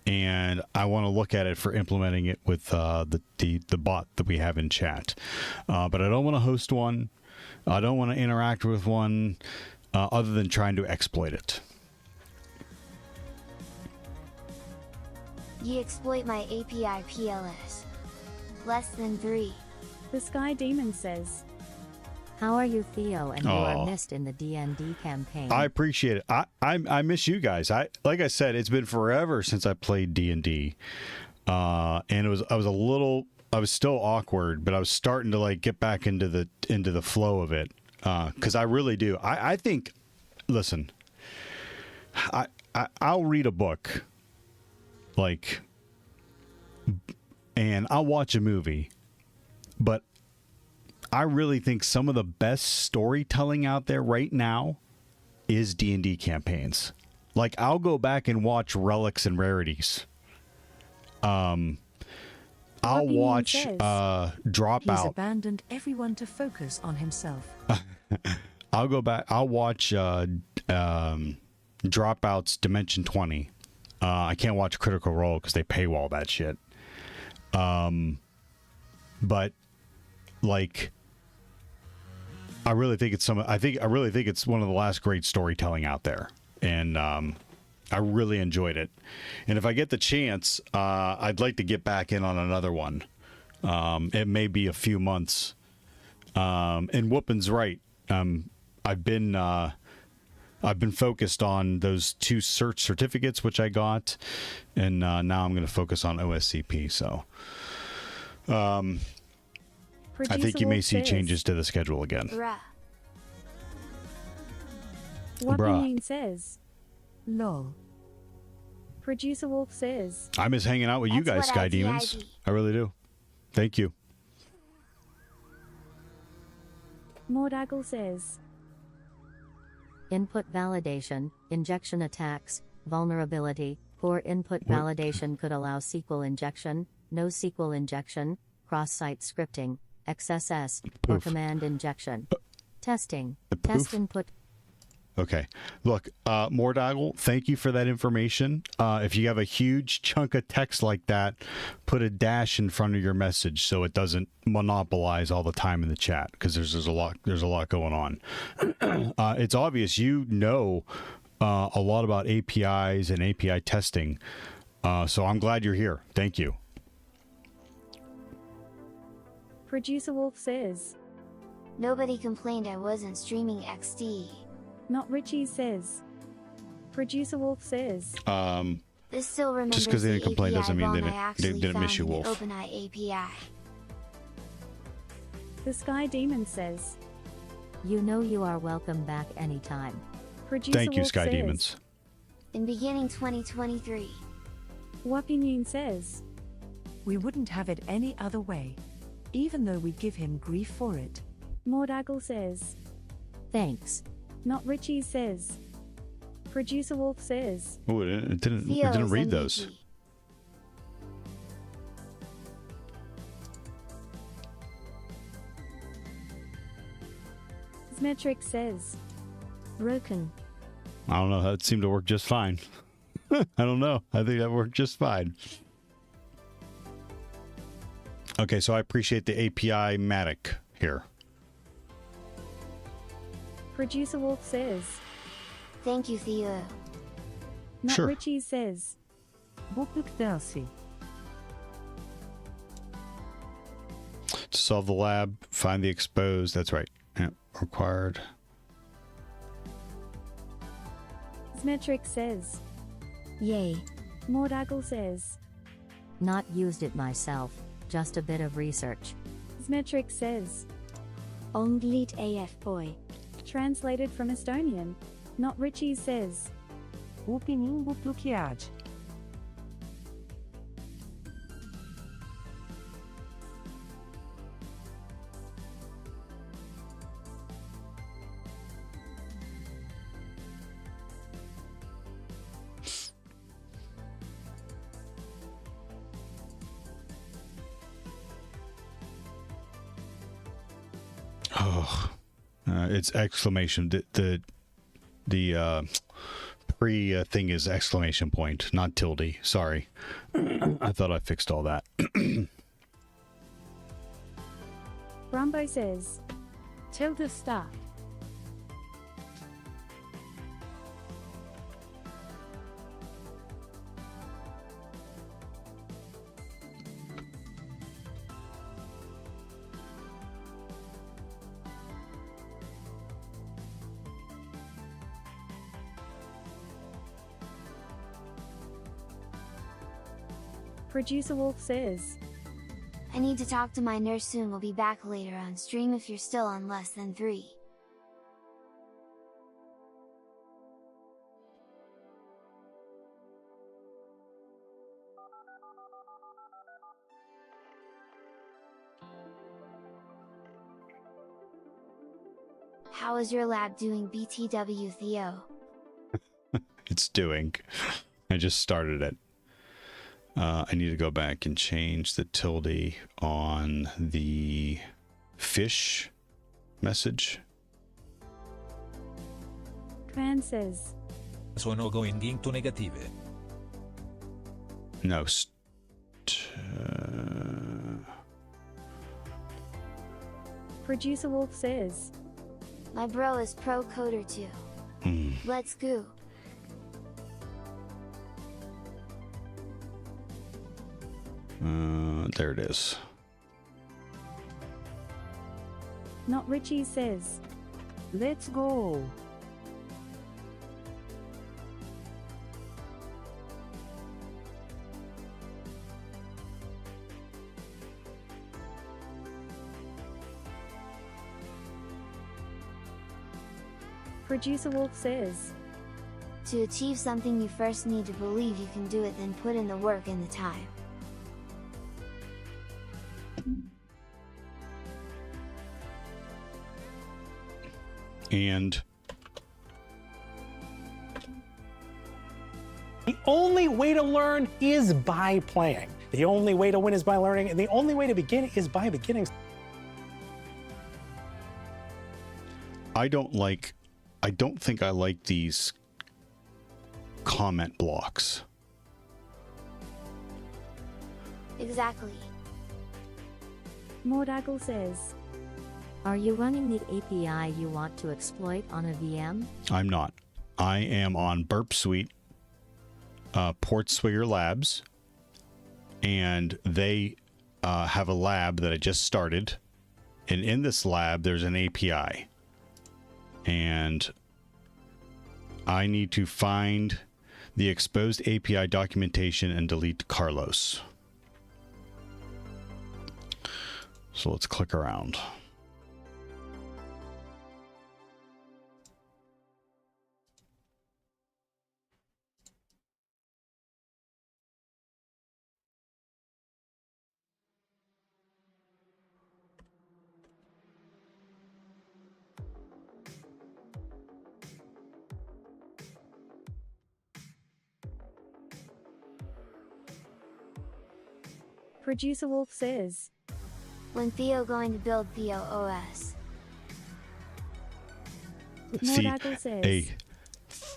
and I want to look at it for implementing it with the bot that we have in chat. But I don't want to host one. I don't want to interact with one other than trying to exploit it. You exploit my API PLS. Less than 3. The Sky Demon says. How are you, Theo? And you are missed in the D&D campaign. I appreciate it. I miss you guys. Like I said, it's been forever since I played D&D, and I was still awkward, but I was starting to like get back into the flow of it because I really do. I think. Listen, I'll read a book, and I'll watch a movie, but I really think some of the best storytelling out there right now is D&D campaigns. Like, I'll go back and watch Relics and Rarities. I'll watch Dropout. He's abandoned everyone to focus on himself. I'll go back. I'll watch Dropout's Dimension 20. I can't watch Critical Role because they paywall that shit. But like, I really think it's I really think it's one of the last great storytelling out there, and I really enjoyed it. And if I get the chance, I'd like to get back in on another one. It may be a few months. And Whoopin's right. I've been focused on those 2 search certificates which I got, and now I'm going to focus on OSCP. So, I think you may see changes to the schedule again. Bruh. Wapinune says. Lol. Producer Wolf says. I miss hanging out with you guys, Sky Demons. I really do. Thank you. Mordagle says. Input validation, injection attacks, vulnerability, poor input validation could allow SQL injection, no SQL injection, cross-site scripting, XSS, or command injection. Testing, test input. Okay. Look, Mordagle, thank you for that information. If you have a huge chunk of text like that, put a dash in front of your message so it doesn't monopolize all the time in the chat, because there's a lot going on. It's obvious you know a lot about APIs and API testing, so I'm glad you're here. Thank you. Producer Wolf says. Nobody complained I wasn't streaming XD. Not Richie says. Producer Wolf says. This still remembers Just because they didn't complain doesn't mean they didn't miss you, Wolf. OpenEye API. The Sky Demon says. You know you are welcome back anytime. Producer Thank you, Wolf Sky says. Demons. In beginning 2023. Wapinune says. We wouldn't have it any other way. Even though we give him grief for it. Mordagle says. Thanks. Not Richie says. Producer Wolf says. Oh, it didn't read those. Smetric says. Broken. I don't know. That seemed to work just fine. I don't know. I think that worked just fine. Okay, so I appreciate the API Matic here. Producer Wolf says. Thank you, Theo. Not Sure. Richie says. Bupuk Delsi. To solve the lab, find the exposed. That's right. Yeah, required. Smetric says. Yay. Mordagle says. Not used it myself, just a bit of research. Smetric says. Ongleet AF boy. Translated from Estonian. Not Richie says. Upinin Buplukiaj. Oh, it's exclamation. The pre thing is exclamation point, not tilde. Sorry, I thought I fixed all that. Brumbo says. Tilde start. Producer Wolf says. I need to talk to my nurse soon. We'll be back later on stream if you're still on less than 3. How is your lab doing, BTW Theo? It's doing. I just started it. I need to go back and change the tilde on the fish message. Cran says. Sono going into negative. No. Producer Wolf says. My bro is pro coder too. Let's go. There it is. Not Richie says. Let's go. Producer Wolf says. To achieve something you first need to believe you can do it, then put in the work and the time. And The only way to learn is by playing. The only way to win is by learning, and the only way to begin is by beginning. I don't think I like these comment blocks. Exactly. Mordagle says. Are you running the API you want to exploit on a VM? I'm not. I am on Burp Suite, PortSwigger Labs, and they have a lab that I just started And in this lab, there's an API. And I need to find the exposed API documentation and delete Carlos. So let's click around. Producer Wolf says, when Theo going to build Theo OS? Mordagle says,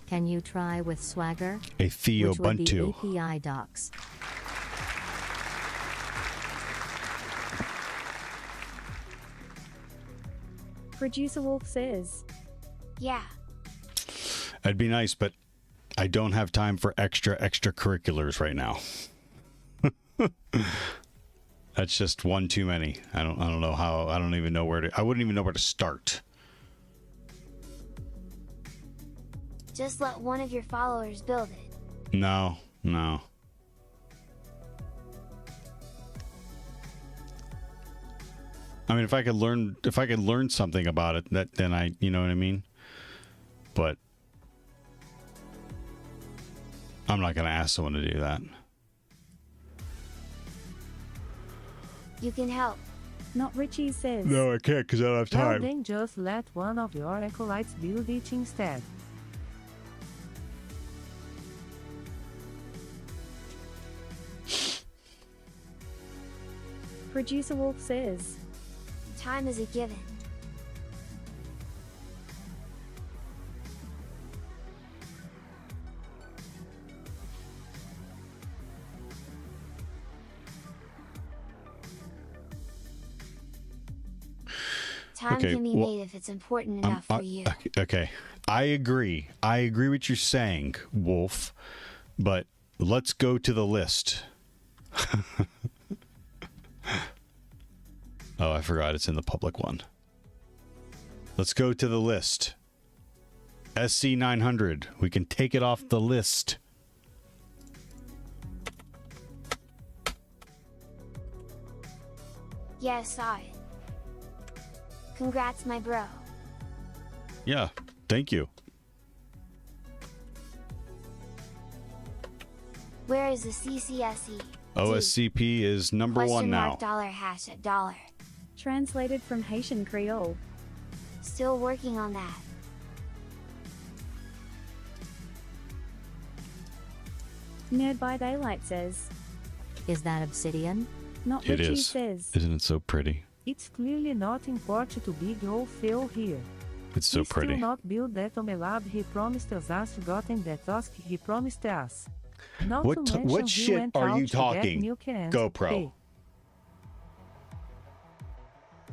Can you try with Swagger? A Theo Which would be Ubuntu. API docs. Producer Wolf says, yeah. That'd be nice, but I don't have time for extracurriculars right now. That's just one too many. I don't know how. I don't even know where to. I wouldn't even know where to start. Just let one of your followers build it. No. I mean, if I could learn something about it, then you know what I mean. But I'm not going to ask someone to do that. You can help. Not Richie says, No, I can't because I don't have Well, time. then just let one of your acolytes build it instead. Producer Wolf says, Time is a given. Time can be made if it's important enough for you. Okay. I agree. I agree what you're saying, Wolf. But let's go to the list. Oh, I forgot it's in the public one. Let's go to the list. SC900. We can take it off the list. Yeah, I saw it. Congrats, my bro. Yeah, thank you. Where is the CCSE? OSCP is number one now. $$ at dollar. translated from Haitian Creole. Still working on that. Nerd by Daylight says, Is that obsidian? Not It Richie is. says, Isn't it so pretty? It's clearly not important to big old Phil here. It's so He pretty. still not build that on a lab he promised us, gotten that task he promised us. Not What to mention what he shit went are out you to get talking? milk and GoPro. pay.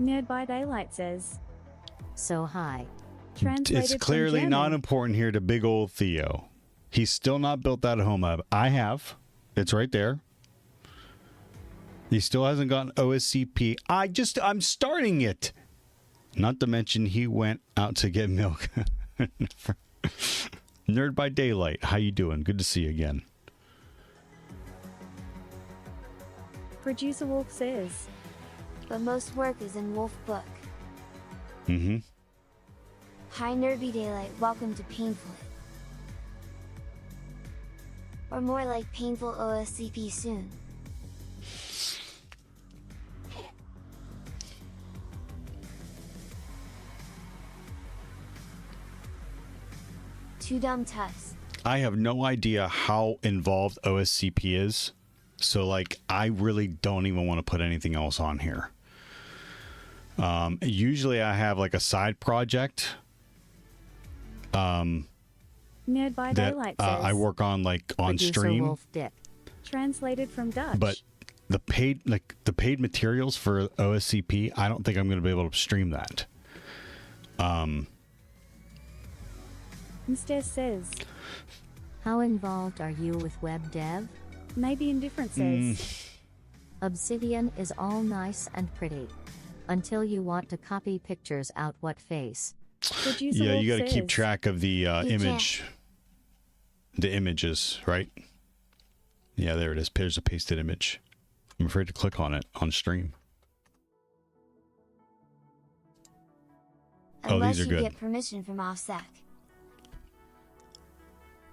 Nerd by Daylight says, So high. translated It's from clearly German. not important here to big old Theo. He's still not built that home lab. I have. It's right there. He still hasn't gotten OSCP. I'm starting it. Not to mention he went out to get milk. Nerd by Daylight. How you doing? Good to see you again. Producer Wolf says, But most work is in Wolf Book. Mm-hmm. Hi Nerdy Daylight, welcome to Painful. Or more like Painful OSCP soon. Too dumb tuss. I have no idea how involved OSCP is. So, like, I really don't even want to put anything else on here. Usually I have, like, a side project Nerd by that Daylight says, I work on, like, on Producer stream. Wolf Dick. translated from Dutch. But the paid materials for OSCP, I don't think I'm going to be able to stream that. Instead says, How involved are you with web dev? maybe indifferent says, Obsidian is all nice and pretty. Until you want to copy pictures out what face. Producer Yeah, Wolf you got to keep says, track of the image. can't. The images, right? Yeah, there it is. There's a pasted image. I'm afraid to click on it on stream. Oh, Unless these are you good. get permission from OffSec.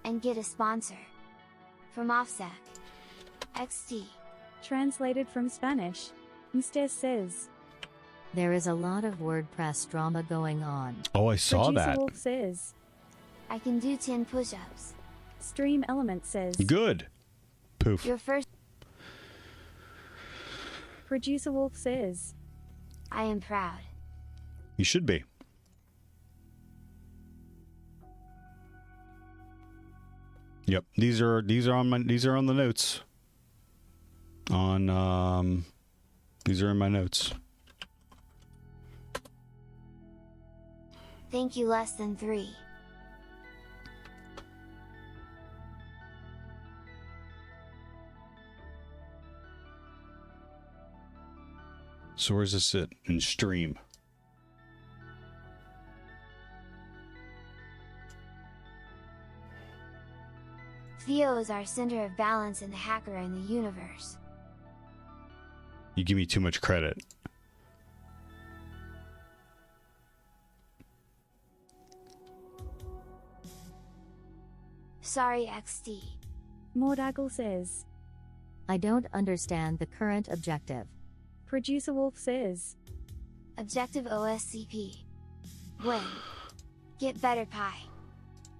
And get a sponsor. From OffSec. XD. Translated from Spanish. Usted says. There is a lot of WordPress drama going on. Oh, I saw Producer that. Wolf says. I can do 10 push-ups. Stream Element says. Good. Poof. Your first. Producer Wolf says. I am proud. You should be. Yep. These are on the notes. These are in my notes. Thank you less than 3. So where's this sit in stream? Theo is our center of balance and the hacker in the universe. You give me too much credit. Sorry XD. Mordagle says. I don't understand the current objective. Producer Wolf says. Objective OSCP. Win. Get better pie.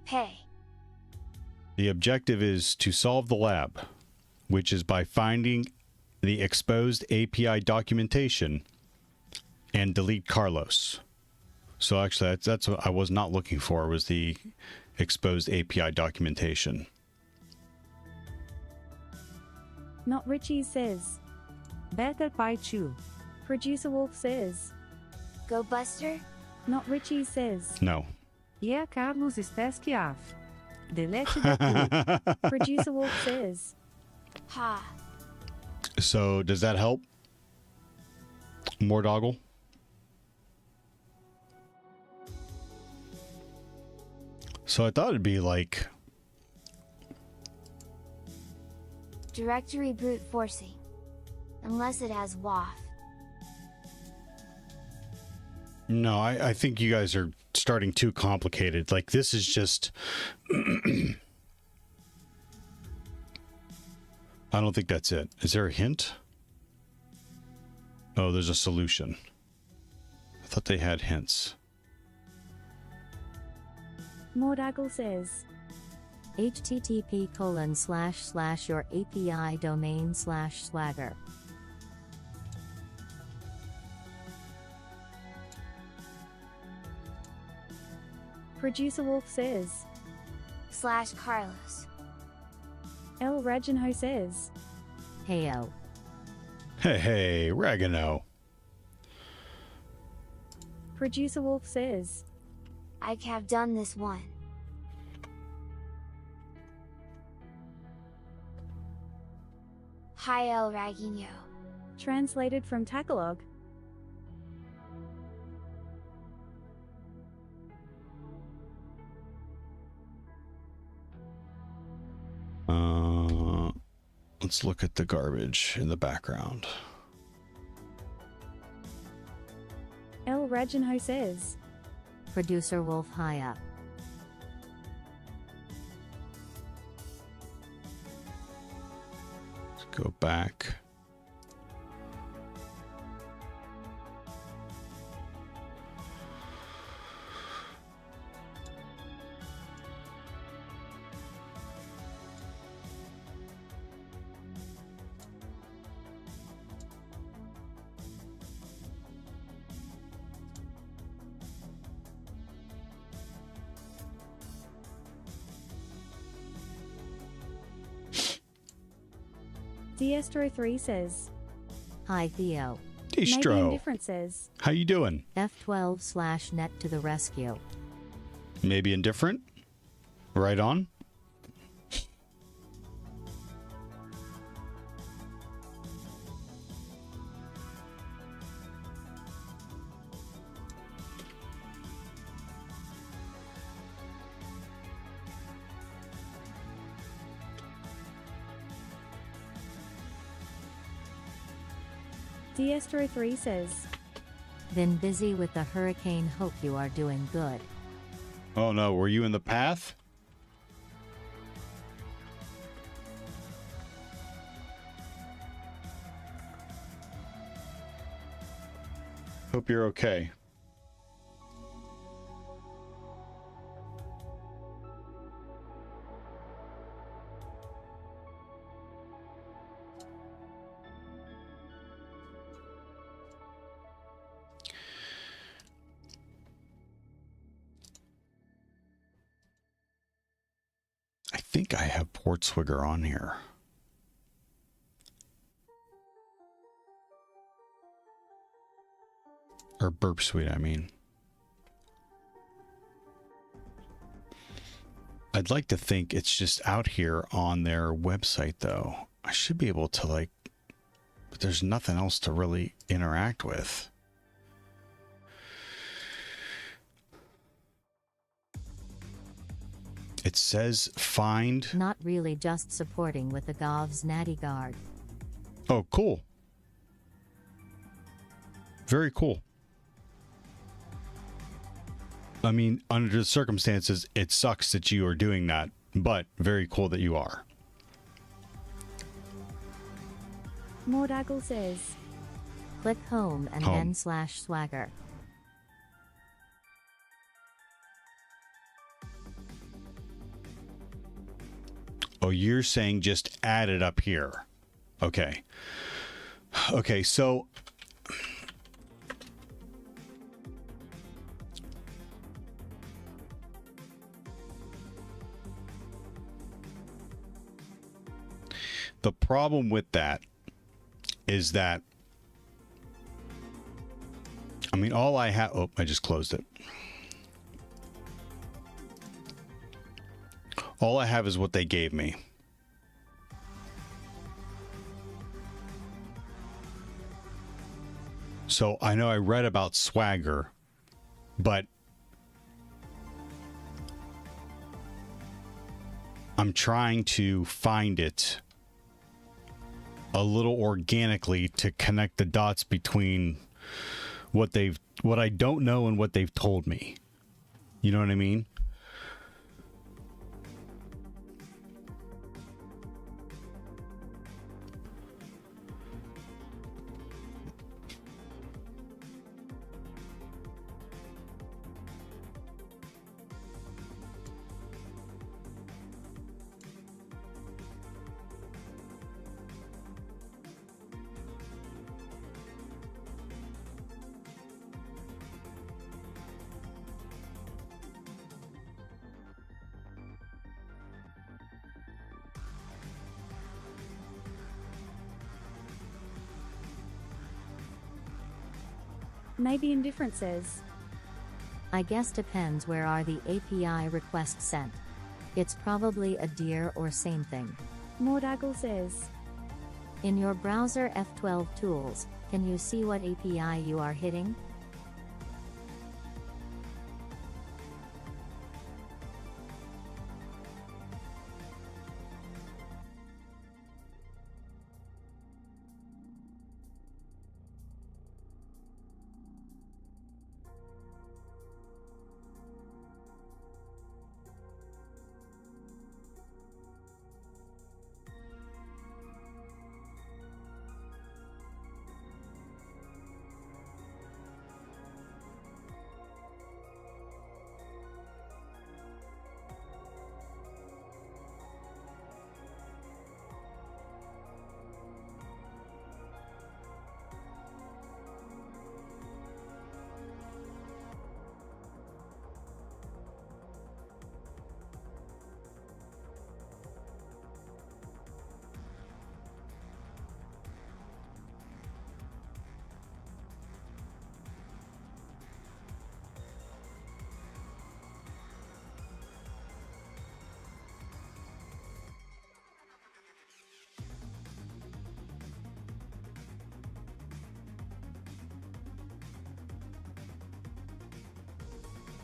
Pay. The objective is to solve the lab, which is by finding the exposed API documentation and delete Carlos. So actually, that's what I was not looking for, was the exposed API documentation. Not Richie says. Better pie chew. Producer Wolf says. Go Buster. Not Richie says. No. Yeah, Carlos está esquiaf. Delete the pool. Producer Wolf says. Ha. So does that help? More doggle? So I thought it'd be like... Directory brute forcing. Unless it has WAF. No, I think you guys are starting too complicated. Like, this is just... I don't think that's it. Is there a hint? Oh, there's a solution. I thought they had hints. Mordagle says. http:// your API domain /swagger. Producer Wolf says. /Carlos. El Reginho says. Heyo. Hey, Ragano. Producer Wolf says. I have done this one. Hi El Raguinho. Translated from Tagalog. Let's look at the garbage in the background. El Reginho says. Producer Wolf Haya. Let's go back. Diestro3 says. Hi Theo. Maybe Distro. Indifferent says. How you doing? F12/net to the rescue. Maybe indifferent? Right on. Diestro3 says, Been busy with the hurricane, hope you are doing good. Oh no, were you in the path? Hope you're okay. I think I have PortSwigger on here. Or Burp Suite, I mean. I'd like to think it's just out here on their website, though. I should be able to, like... But there's nothing else to really interact with. It says find... Not really, just supporting with the Gov's Natty Guard. Oh, cool. Very cool. I mean, under the circumstances, it sucks that you are doing that, but very cool that you are. Mordaggle says, Click home and Home. then /swagger. Oh, you're saying just add it up here. Okay. Okay, so... The problem with that is that, I mean, all I have, oh, I just closed it. All I have is what they gave me. So I know I read about Swagger, but I'm trying to find it a little organically to connect the dots between what I don't know and what they've told me. You know what I mean? Maybe Indifferent says, I guess depends where are the API requests sent. It's probably a deer or same thing. Mordaggle says, In your browser F12 tools, can you see what API you are hitting?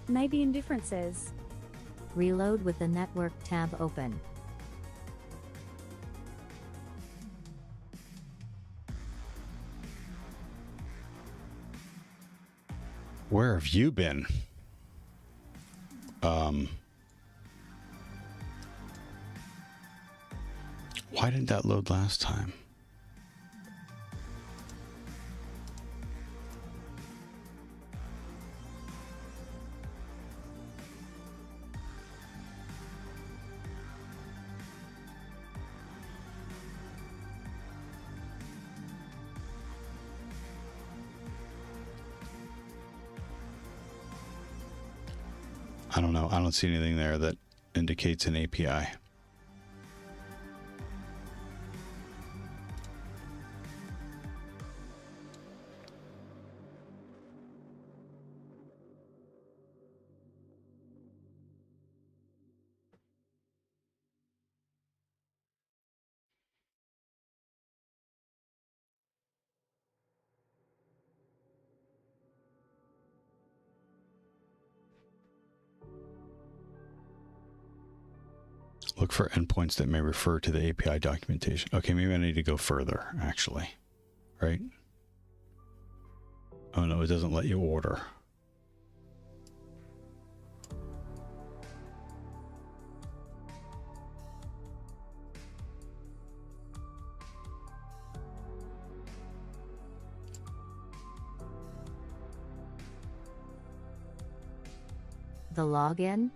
Maybe Indifferent says, Reload with the network tab open. Where have you been? Why didn't that load last time? I don't know. I don't see anything there that indicates an API. Look for endpoints that may refer to the API documentation. Okay, maybe I need to go further, actually. Right? Oh no, it doesn't let you order. The login?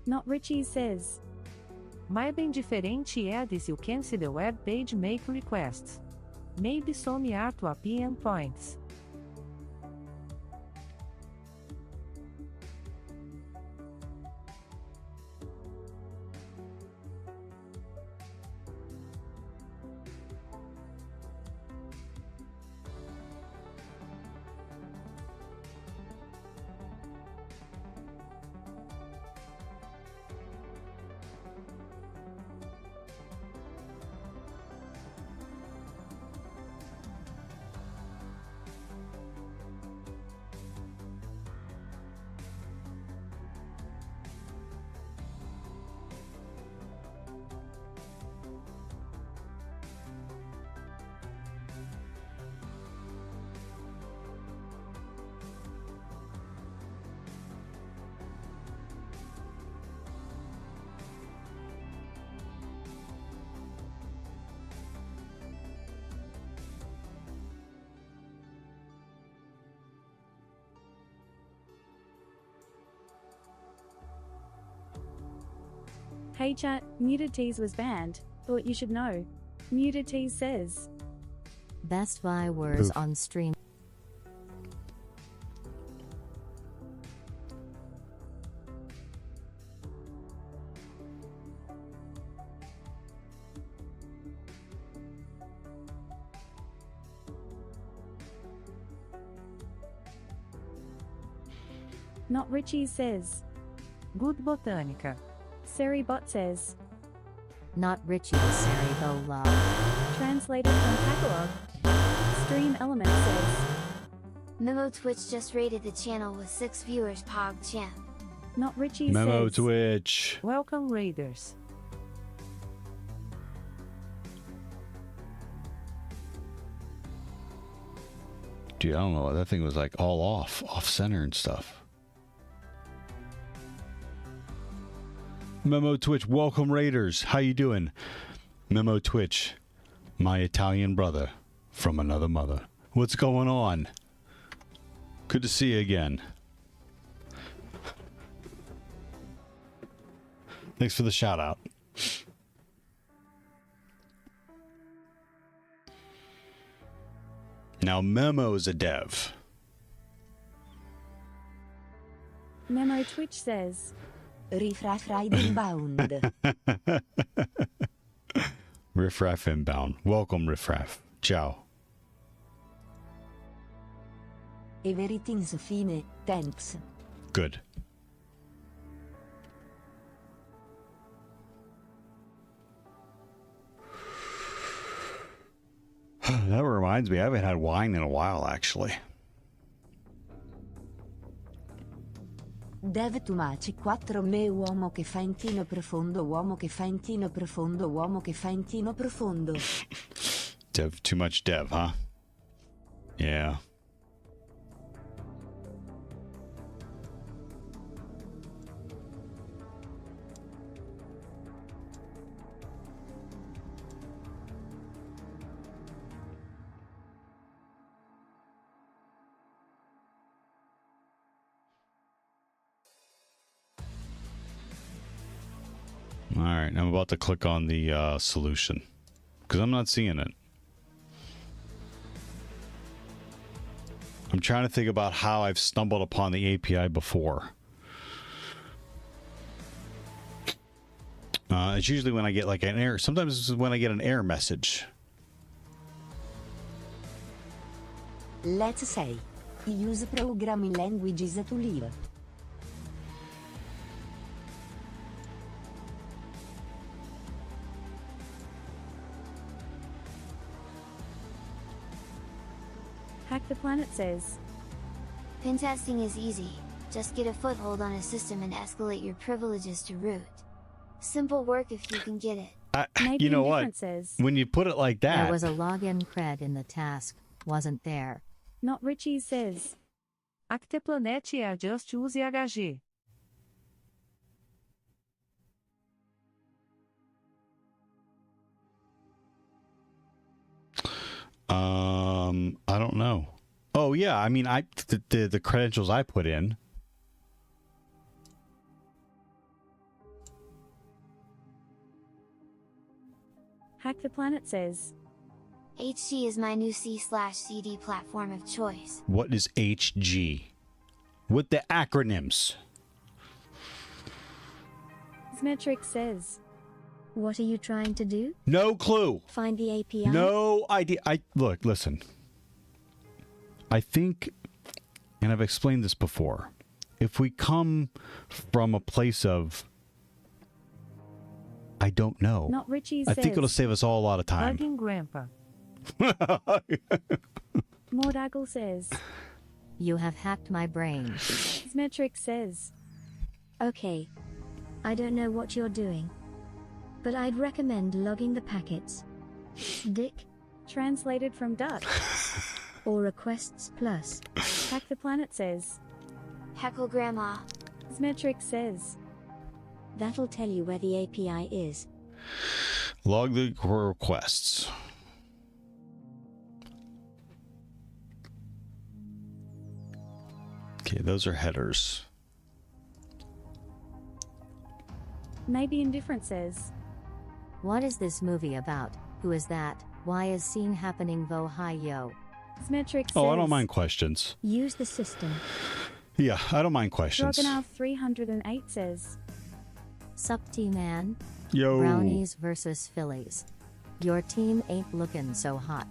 Not Richie says. Mas bem diferente é this you can see the web page make requests. Maybe some are to API endpoints. Hey chat, Muted Tease was banned. Thought you should know. Muted Tease says. Best Buy words on stream. Not Richie says. Good Botanica. Seribot says. Not Richie Seribola. Translated from Tagalog. Stream Element says. Memo Twitch just rated the channel with 6 viewers. Pog champ. Not Richie Memo says. Twitch. Welcome Raiders. Dude, I don't know. That thing was like all off center and stuff. Memo Twitch, welcome Raiders. How you doing? Memo Twitch, my Italian brother from another mother. What's going on? Good to see you again. Thanks for the shout out. Now Memo's a dev. Memo Twitch says. Riffraff ride inbound. Riffraff inbound. Welcome, Riffraff. Ciao. Everything's fine, thanks. Good. That reminds me, I haven't had wine in a while, actually. Dev too much 4 me uomo che fa intino profondo uomo che fa intino profondo uomo che fa intino profondo. Dev, too much dev, huh? Yeah. All right, I'm about to click on the solution because I'm not seeing it. I'm trying to think about how I've stumbled upon the API before. It's usually when I get like an error. Sometimes it's when I get an error message. Let's say. Use programming languages to live. Hack the Planet says, Pen testing is easy, just get a foothold on a system and escalate your privileges to root. Simple work if you can get it. You know what? Says, when you put it like that. There was a login cred in the task, wasn't there? Not Richie says, Hack the Planet é just use HG. I don't know. Oh yeah, I mean, the credentials I put in. Hack the Planet says, HG is my new C/CD platform of choice. What is HG? With the acronyms. Smetric says, What are you trying to do? No clue. Find the API? No idea. Listen. I think, and I've explained this before, if we come from a place of I don't know, Not Richie I says, think it'll save us all a lot of time. Bugging Grandpa. Mordagle says, You have hacked my brain. Smetric says, Okay. I don't know what you're doing, but I'd recommend logging the packets. Dick. Translated from Dutch. Or requests plus. Hack the Planet says, Heckle Grandma. Smetric says, That'll tell you where the API is. Log the requests. Okay, those are headers. Maybe Indifferent says, What is this movie about? Who is that? Why is scene happening vo hi yo? Smetric says, Oh, I don't mind questions. Use the system. Yeah, I don't mind questions. Stroganoff 308 says, Sup T-Man? Yo. Brownies versus Phillies. Your team ain't looking so hot.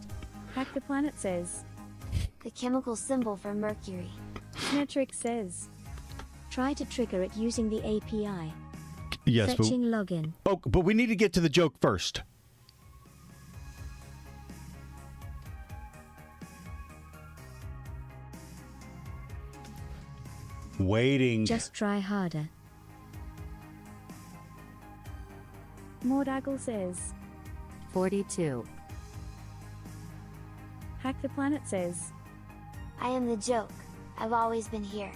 Hack the Planet says, The chemical symbol for mercury. Smetric says, Try to trigger it using the API. Yes, Fetching login. but we need to get to the joke first. Waiting. Just try harder. Mordagle says, 42. Hack the Planet says, I am the joke. I've always been here.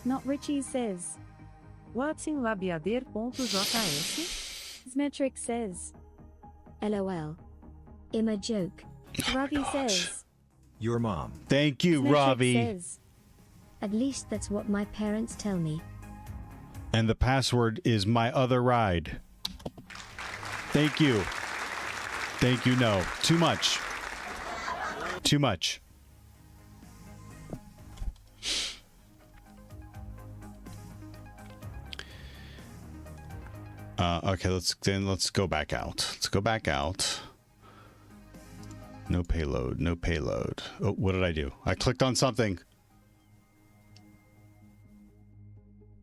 Not Richie says, What's in labiader.js? Smetric says, LOL. I'm a joke. Ravi says, Your mom. Thank you, Smetric Ravi. says, At least that's what my parents tell me. And the password is my other ride. Thank you. Thank you. No. Too much. Too much. Okay, let's go back out. Let's go back out. No payload. No payload. Oh, what did I do? I clicked on something.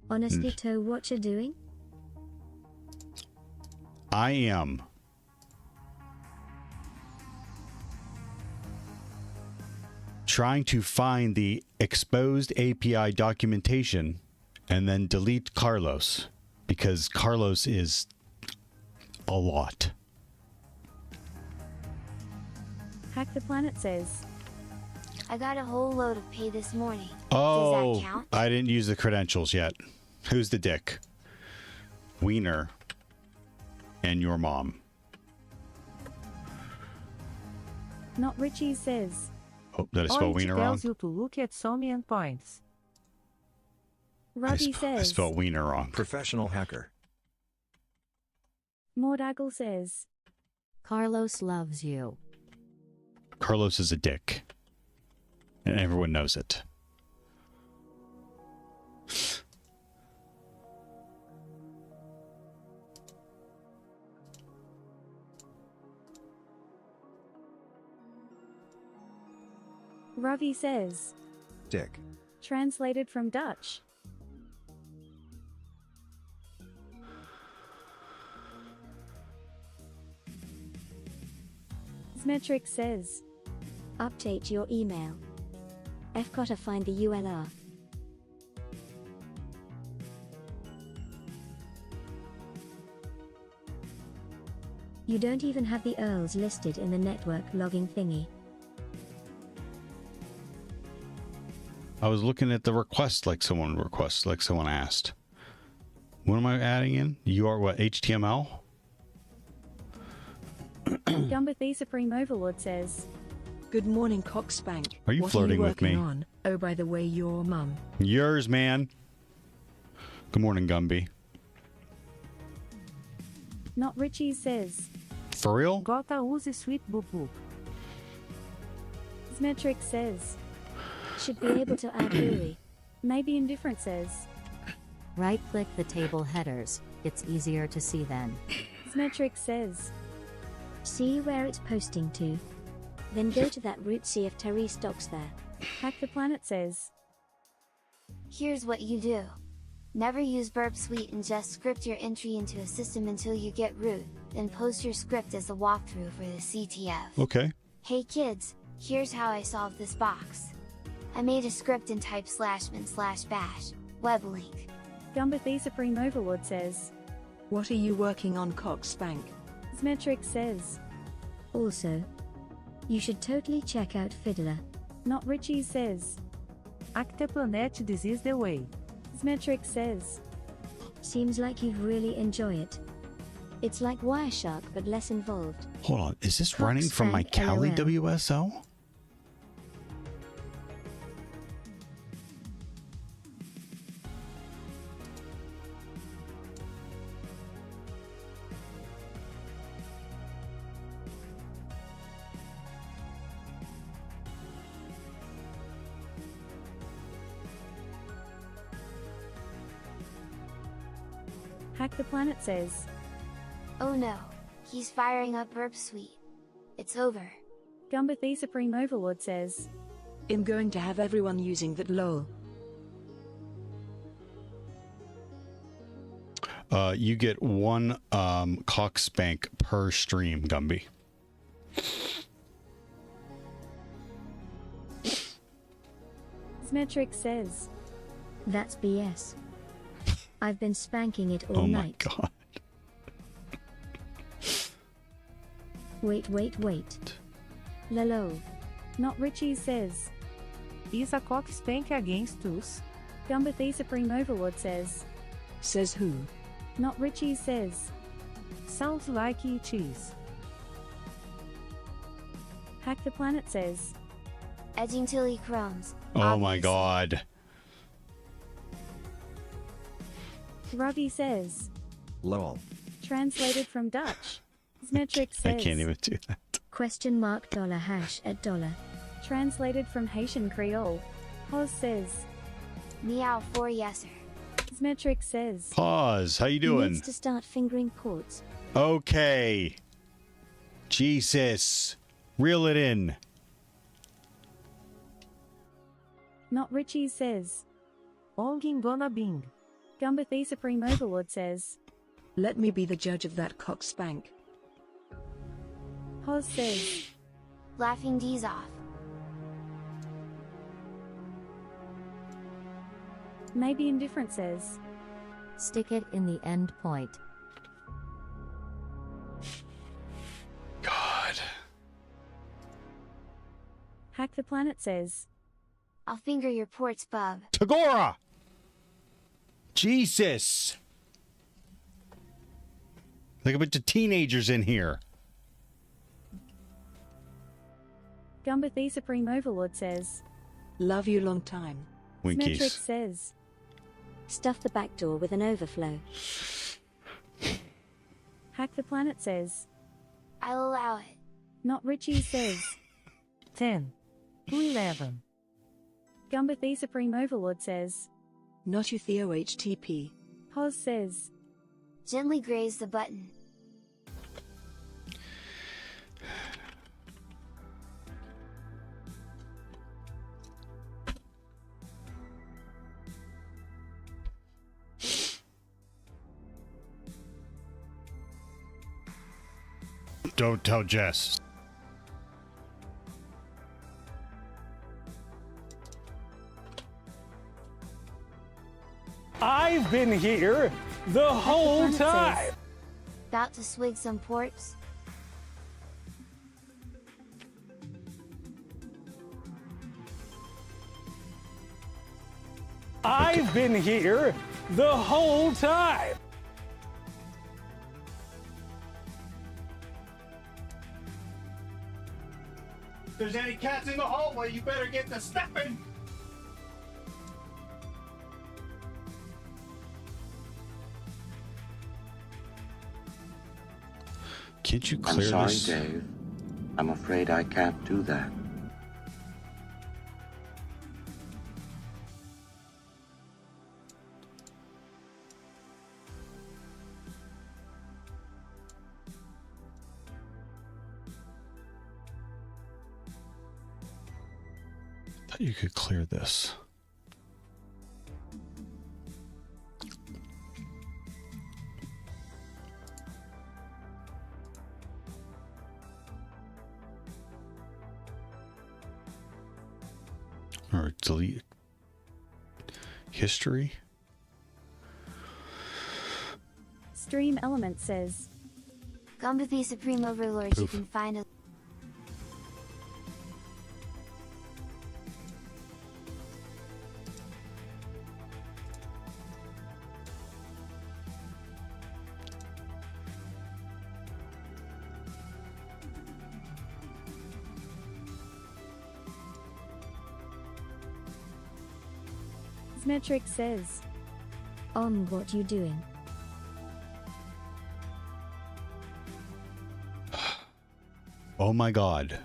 Honestly, Toe, what you're doing? I am trying to find the exposed API documentation And then delete Carlos, because Carlos is a lot. Hack the Planet says, I got a whole load of pay this morning. Oh, Does that count? I didn't use the credentials yet. Who's the dick? Wiener and your mom. Not Richie says, Oh, did I spell Orange Wiener wrong? tells you to look at some endpoints. Robbie I says, spelled Wiener wrong. Professional hacker. Mordagle says, Carlos loves you. Carlos is a dick. And everyone knows it. Ravi says, Dick. translated from Dutch. Smetric says, Update your email. I've gotta find the ULR. You don't even have the URLs listed in the network logging thingy. I was looking at the request like someone asked. What am I adding in? You are what, HTML? Gumbathy Supreme Overlord says, Good morning, Cockspank. Are you flirting with me? On? Oh, by the way, your mum. Yours, man. Good morning, Gumby. Not Richie says, For real? Gota use sweet boop boop. Smetric says, Should be able to add Gooey. maybe indifferent says, Right-click the table headers. It's easier to see then. Smetric says, See where it's posting to. Then go to that route, see if Terry stocks there. Hack the Planet says, Here's what you do. Never use Burp Suite and just script your entry into a system until you get root, then post your script as a walkthrough for the CTF. Okay. Hey kids, here's how I solved this box. I made a script and typed /min/bash, web link. Gumbathy Supreme Overlord says, What are you working on, Cockspank? Smetric says, Also, you should totally check out Fiddler. Not Richie says, Acteplanet, this is the way. Smetric says, Seems like you'd really enjoy it. It's like Wireshark but less involved. Hold on. Is this Cox running from my Bank Kali LOL. WSL? Hack the Planet says, Oh no, he's firing up Burp Suite. It's over. Gumbathy Supreme Overlord says, I'm going to have everyone using that lol. You get one Cockspank per stream, Gumby. Smetric says, That's BS. I've been spanking it all Oh my night. god. Wait. Lolo. Not Richie says, Is a Cockspank against us? Gumbathy Supreme Overlord says, Says who? Not Richie says, Sounds like it is. Hack the Planet says, Edging Tilly Chromes. Oh my obviously. god. Ravi says, Lol. translated from Dutch. Smetric I says, can't even do that. Question mark dollar hash at dollar. translated from Haitian Creole. Hoz says, Meow for yeser. Smetric says, Pause. How you He doing? needs to start fingering ports. Okay. Jesus. Reel it in. Not Richie says, Ongin gonna bing. Gumbathy Supreme Overlord says, Let me be the judge of that, Cockspank. Hoz says, Laughing D's off. Maybe indifferent says. Stick it in the end point. God. Hack the Planet says. I'll finger your ports, bub. Tagora! Jesus! Like a bunch of teenagers in here. Gumba the Supreme Overlord says. Love you long time. Symmetric Winkies. says. Stuff the back door with an overflow. Hack the Planet says. I'll allow it. Not Richie says. 10. 11. Gumba the Supreme Overlord says. Not you Theo HTP. Pos says. Gently graze the button. Don't tell Jess. I've been here the whole time. About to swig some ports? I've been here the whole time. If there's any cats in the hallway, you better get to stepping. Can't you clear I'm sorry, this? Dave. I'm afraid I can't do that. I thought you could clear this. Or delete history. Stream Element says. Gumba the Supreme Overlord, you can find a Symmetric says. On what you doing? Oh my God.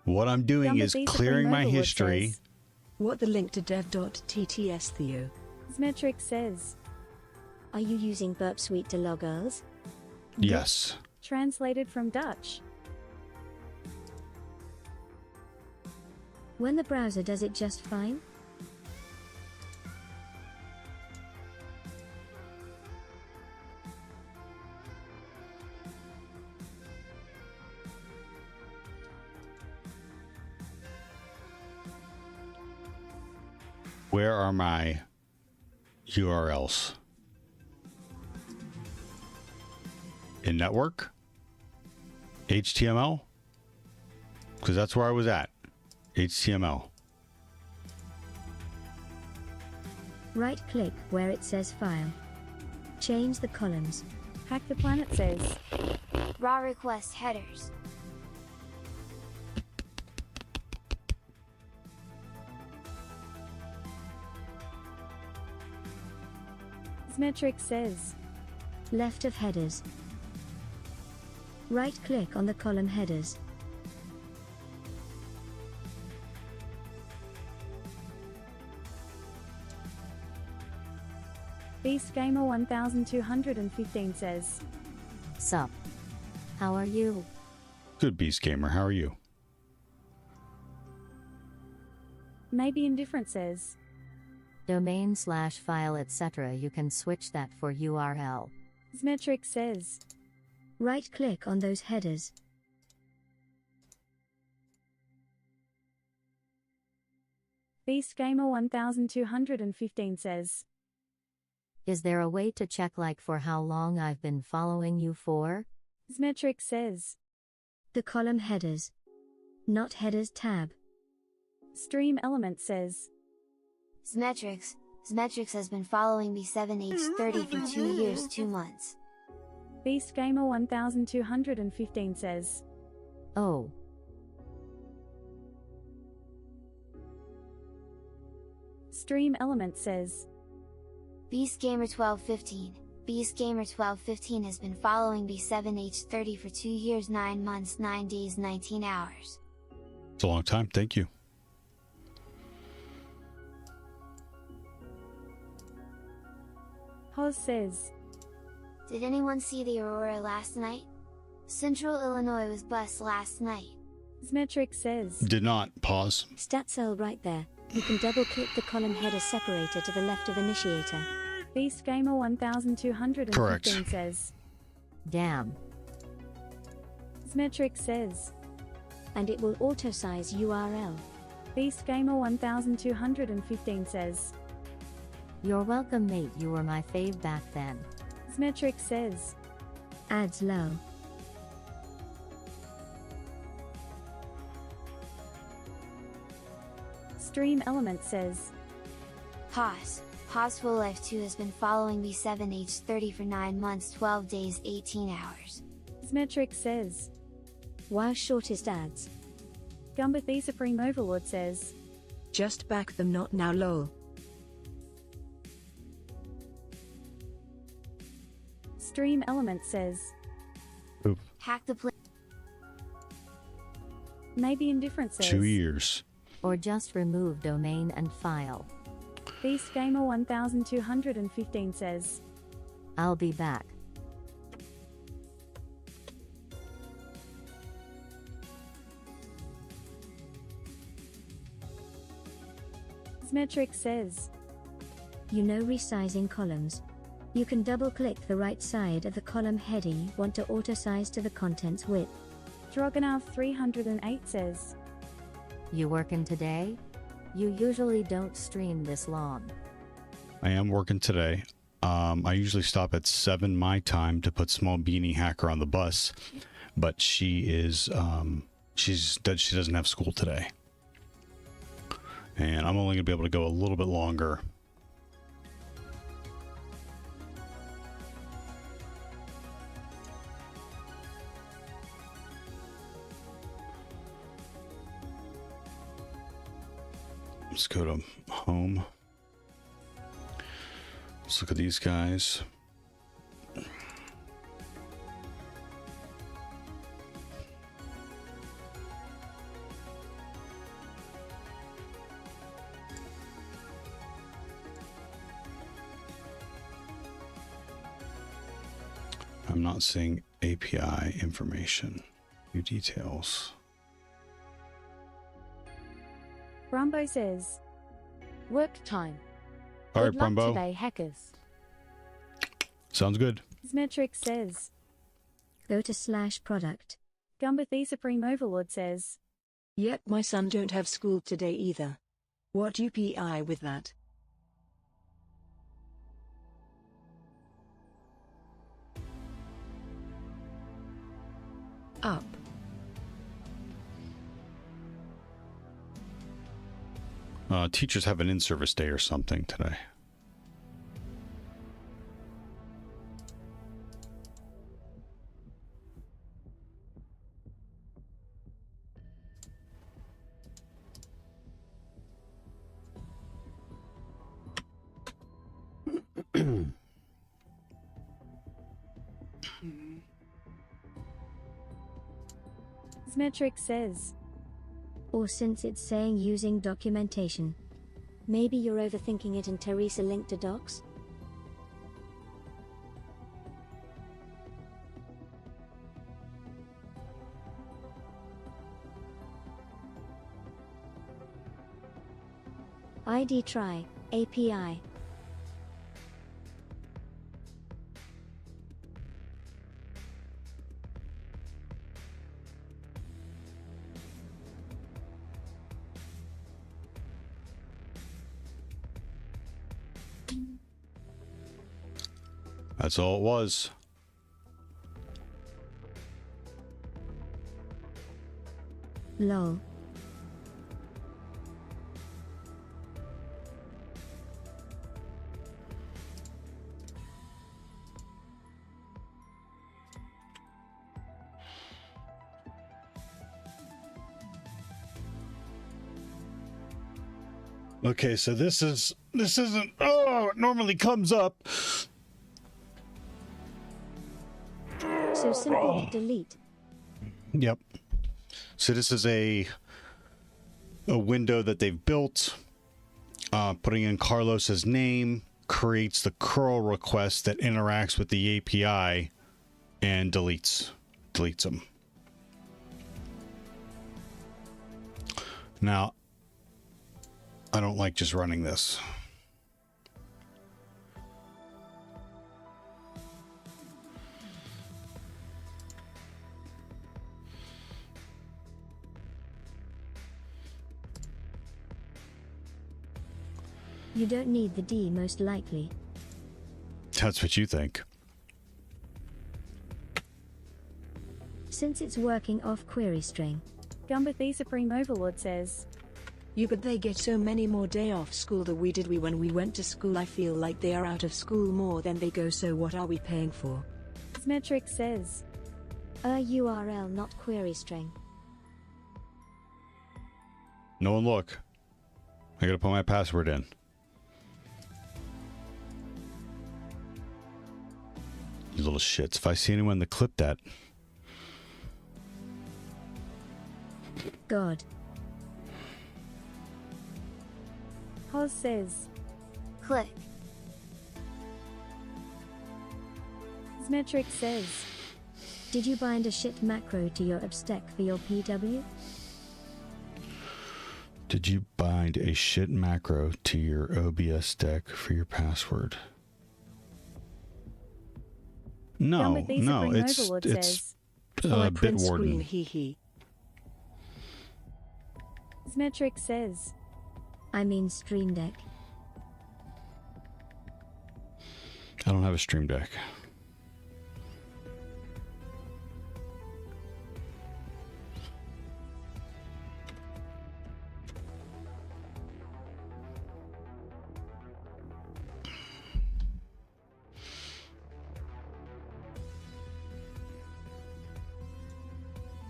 What I'm doing Gumba is the clearing Supreme my Overlord history. says. What the link to dev.tts, Theo? Symmetric says. Are you using Burp Suite to log Earls? Yes. Translated from Dutch. When the browser does it just fine? Where are my URLs? In network? HTML? Because that's where I was at. HTML. Right-click where it says File. Change the columns. Hack the Planet says. raw request headers. Symmetric says. Left of headers. Right-click on the column headers. Beast Gamer 1215 says. Sup? How are you? Good, Beast Gamer. How are you? Maybe indifferent says. Domain/file etc. You can switch that for URL. Symmetric says. Right-click on those headers. BeastGamer1215 says, Is there a way to check like for how long I've been following you for? Zmetrix says, The column headers. Not headers tab. Stream Element says, Zmetrix has been following B7H30 for 2 years 2 months. BeastGamer1215 says, Oh. Stream Element says, BeastGamer1215 has been following B7H30 for 2 years 9 months 9 days 19 hours. It's a long time. Thank you. Hoz says, Did anyone see the aurora last night? Central Illinois was buzzed last night. Zmetrix says, Did not. Pause. Stat cell right there. You can double-click the column header separator to the left of initiator. BeastGamer1215 Correct. says, Damn. Zmetrix says, And it will auto-size URL. BeastGamer1215 says, You're welcome, mate. You were my fave back then. Zmetrix says, Ads low. Stream Element says, Haas Full Life 2 has been following B7H30 for 9 months 12 days 18 hours. Zmetrix says, Wow, shortest ads. Gumba the Supreme Overlord says, Just back them, not now, lol. Stream Element says, Hack the play. Maybe Indifferent says, 2 years. Or just remove domain and file. BeastGamer1215 says, I'll be back. Zmetrix says, You know resizing columns. You can double-click the right side of the column header you want to auto-size to the content's width. Drogonov308 says, You working today? You usually don't stream this long. I am working today. I usually stop at 7 my time to put Small Beanie Hacker on the bus, but she is she doesn't have school today, and I'm only gonna be able to go a little bit longer. Let's go to home. Let's look at these guys. I'm not seeing API information. New details. Brumbo says, Work time. All right, Good luck Brumbo. today, hackers. Sounds good. Zmetrix says, Go to /product. Gumba the Supreme Overlord says, Yep, my son don't have school today either. What UPI with that? Up. Teachers have an in-service day or something today. Zmetrix says, Or since it's saying using documentation. Maybe you're overthinking it and Teresa linked to docs? ID try, API. That's all it was. Lol. Okay, so this isn't, oh, it normally comes up. So simple to delete. Yep. So this is a window that they've built. Putting in Carlos's name creates the curl request that interacts with the API and deletes them. Now, I don't like just running this. You don't need the D most likely. That's what you think. Since it's working off query string. Gumba the Supreme Overlord says, But they get so many more day off school than we did when we went to school. I feel like they are out of school more than they go, so what are we paying for? Symmetric says, URL not query string. No one look. I gotta put my password in. You little shits. If I see anyone that clipped that. God. Hoz says, Click. Symmetric says, Did you bind a shit macro to your obstack for your PW? Did you bind a shit macro to your OBS deck for your password? No, no, it's Bitwarden. Symmetric says, I mean Stream Deck. I don't have a Stream Deck.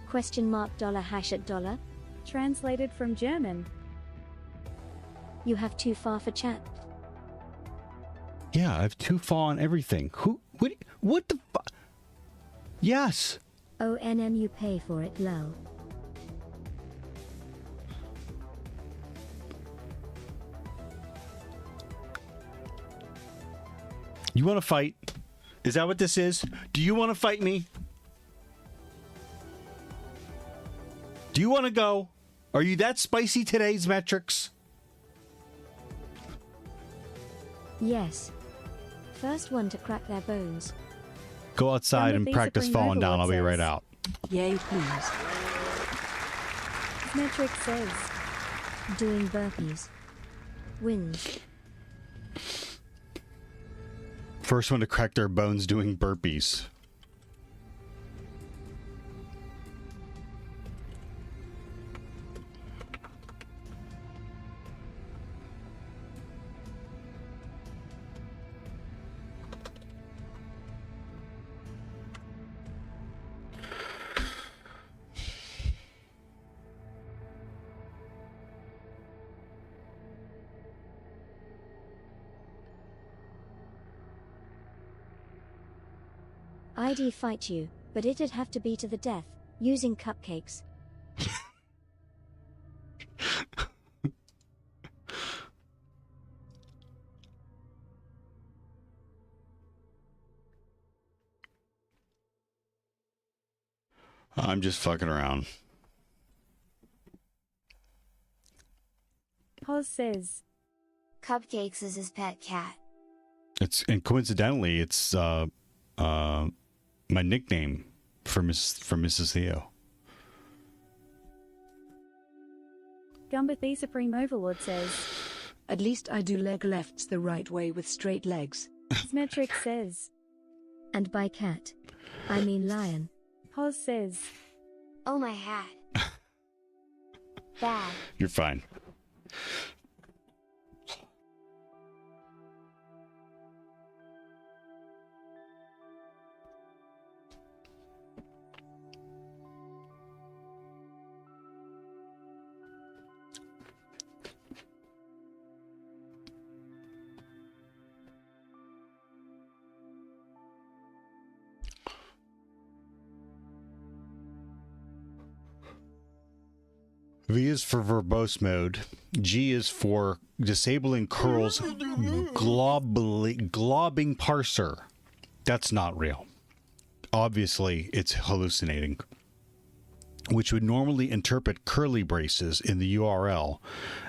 Question mark dollar hash at dollar. Translated from German. You have too far for chat. Yeah, I have too far on everything. What the fu- Yes. ONM you pay for it, lol. You want to fight? Is that what this is? Do you want to fight me? Do you want to go? Are you that spicy today's metrics? Yes. First one to crack their bones. Go outside and practice falling down. I'll be right out. Yay, please. Symmetric says, Doing burpees. Wins. First one to crack their bones doing burpees. I'd fight you, but it'd have to be to the death, using cupcakes. I'm just fucking around. Hoz says, Cupcakes is his pet cat. And coincidentally, it's my nickname for Mrs. Theo. Gumba the Supreme Overlord says, At least I do leg lefts the right way with straight legs. Symmetric says, And by cat, I mean lion. Hoz says, Oh my hat. Bad. You're fine. V is for verbose mode. G is for disabling curl's globbing parser. That's not real. Obviously, it's hallucinating, which would normally interpret curly braces in the URL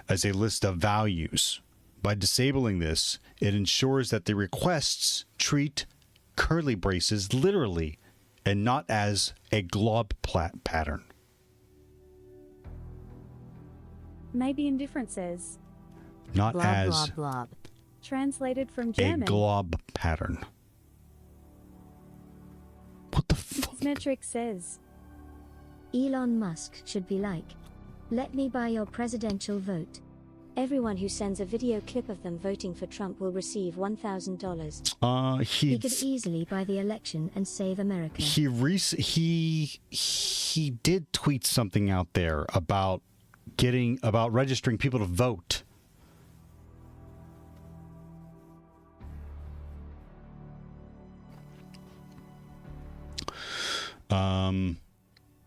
as a list of values. By disabling this, it ensures that the requests treat curly braces literally and not as a glob pattern. maybe indifferent says, Not Blob, as blob, blob. translated from a German. glob pattern. Symmetric says, Elon Musk should be like, let me buy your presidential vote. Everyone who sends a video clip of them voting for Trump will receive $1,000. He could easily buy the election and save America. He did tweet something out there about registering people to vote.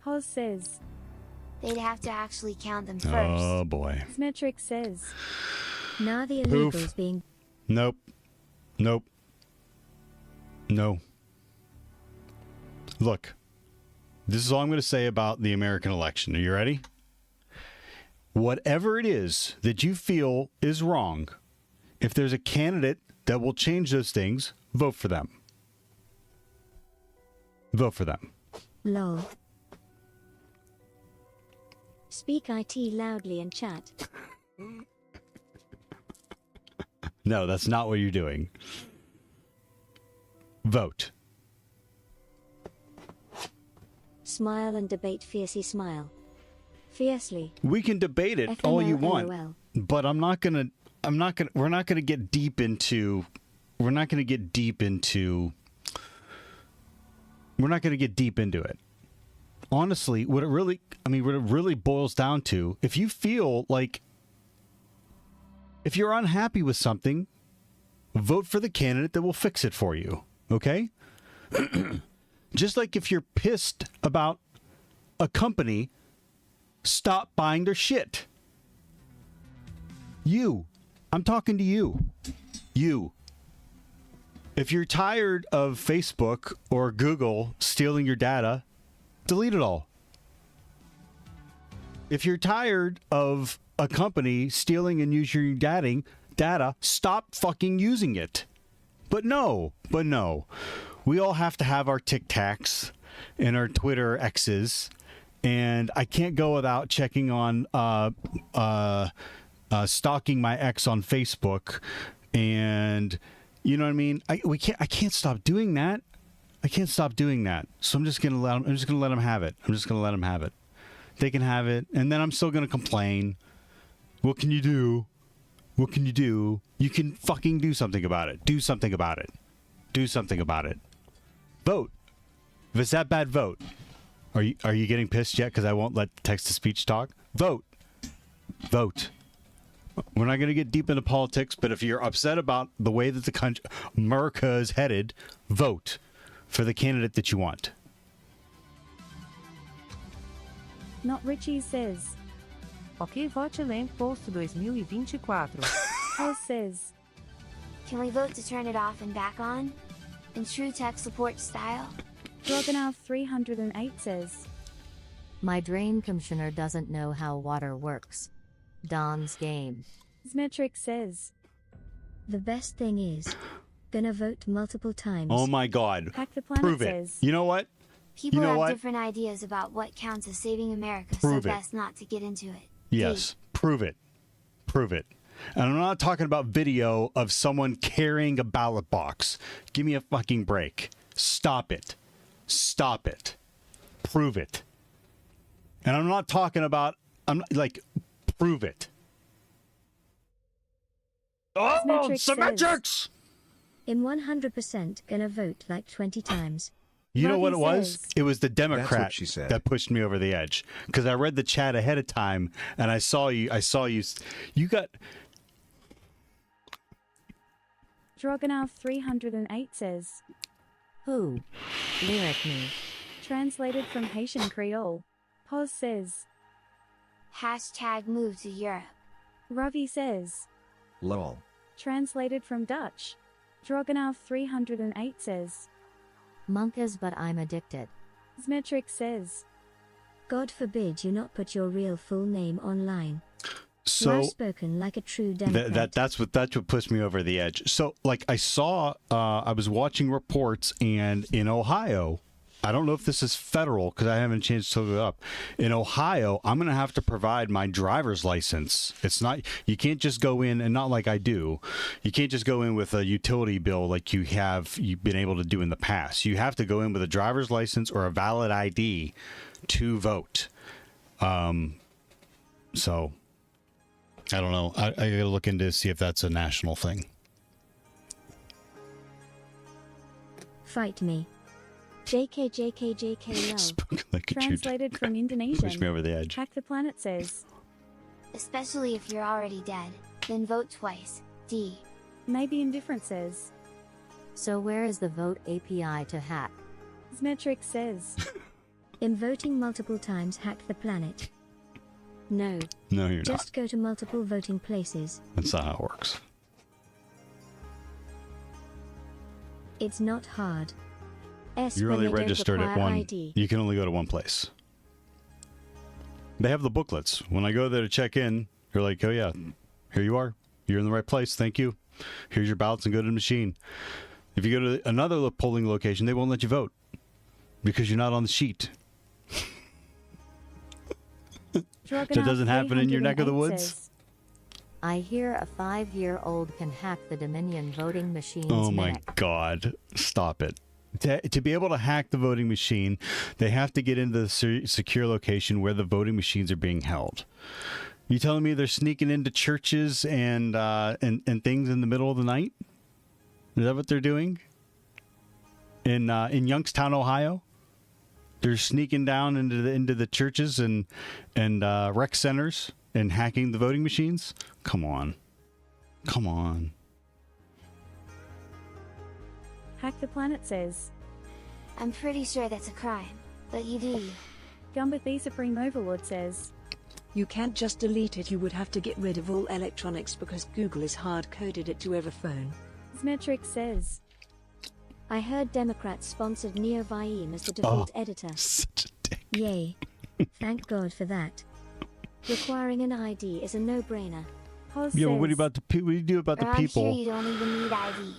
Hoz says, They'd have to actually count them first. Oh boy. Symmetric says, Now the Poof. illegals being Nope. No. Look, this is all I'm going to say about the American election. Are you ready? Whatever it is that you feel is wrong, if there's a candidate that will change those things, vote for them. Vote for them. lol. Speak IT loudly and chat. No, that's not what you're doing. Vote. Smile and debate fiercely smile. Fiercely. We can debate it all you want, FML. but we're not going to get deep into it. Honestly, what it really boils down to, if you feel like, if you're unhappy with something, vote for the candidate that will fix it for you. Okay? Just like if you're pissed about a company, stop buying their shit. I'm talking to you. If you're tired of Facebook or Google stealing your data, delete it all. If you're tired of a company stealing and using your data, stop fucking using it. But no. We all have to have our Tic Tacs and our Twitter X's, and I can't go without checking on stalking my ex on Facebook, and you know what I mean. I can't stop doing that. So I'm just gonna let them have it. They can have it, and then I'm still gonna complain. What can you do? You can fucking do something about it. Do something about it. Vote. If it's that bad, vote. Are you getting pissed yet because I won't let text-to-speech talk? Vote. We're not going to get deep into politics, but if you're upset about the way that the country, America is headed, vote for the candidate that you want. Not Richie says, Ok, vote Lamp Post 2024. Hoz says, Can we vote to turn it off and back on? In true tech support style? Droganav 308 says, My drain commissioner doesn't know how water works. Don's game. Symmetric says, The best thing is, gonna vote multiple times. Oh my God. Hack the Planet Prove it. says, You know what? People You know have what? different ideas about what counts as saving America, Prove so it. best not to get into it. Yes. Prove it. And I'm not talking about video of someone carrying a ballot box. Give me a fucking break. Stop it. Stop it. Prove it. And I'm not talking about, prove it. Oh, Symmetrics! I'm 100% gonna vote like 20 times. You know what it was? says- It was the Democrat That's what she said. that pushed me over the edge. Because I read the chat ahead of time, and I saw you. You got... Drogonow 308 says, Who? Lyric me. translated from Haitian Creole. Pause says, Hashtag move to Europe. Ravi says, Lol. translated from Dutch. Drogonow 308 says, Monkas, but I'm addicted. Symmetric says, God forbid you not put your real full name online. So Well spoken like a true Democrat. that's what pushed me over the edge. So like I saw, I was watching reports, and in Ohio, I don't know if this is federal because I haven't changed to look it up. In Ohio, I'm going to have to provide my driver's license. It's not, you can't just go in, and not like I do. You can't just go in with a utility bill like you've been able to do in the past. You have to go in with a driver's license or a valid ID to vote. So I don't know. I got to look into see if that's a national thing. Fight me. JK lol. Spoken like a translated from Indonesian. Push me over the edge. Hack the Planet says, Especially if you're already dead, then vote twice. D. maybe indifferent says, So where is the vote API to hack? Symmetric says, In voting multiple times hack the planet. No. No, you're Just go to multiple voting places. not. That's not how it works. It's not hard. S You're when only they don't registered at require one. ID. You can only go to one place. They have the booklets. When I go there to check in, they're like, "Oh yeah, here you are. You're in the right place. Thank you. Here's your ballots and go to the machine." If you go to another polling location, they won't let you vote because you're not on the sheet. That doesn't happen in your neck of the 308 woods. says, I hear a 5-year-old can hack the Dominion voting machines. Oh my minute. God! Stop it. To be able to hack the voting machine, they have to get into the secure location where the voting machines are being held. You telling me they're sneaking into churches and things in the middle of the night? Is that what they're doing? In Youngstown, Ohio, they're sneaking down into the churches and rec centers and hacking the voting machines. Come on. Hack the Planet says, I'm pretty sure that's a crime, but you do you. Gumbathy Supreme Overlord says, You can't just delete it, you would have to get rid of all electronics because Google is hard-coded it to every phone. Symmetric says, I heard Democrats sponsored NeoVim as the default editor. Such a dick. Yay. Thank God for that. Requiring an ID is a no-brainer. Pause Yeah, but what do says, you do about the Or I'm sure people? you don't even need ID.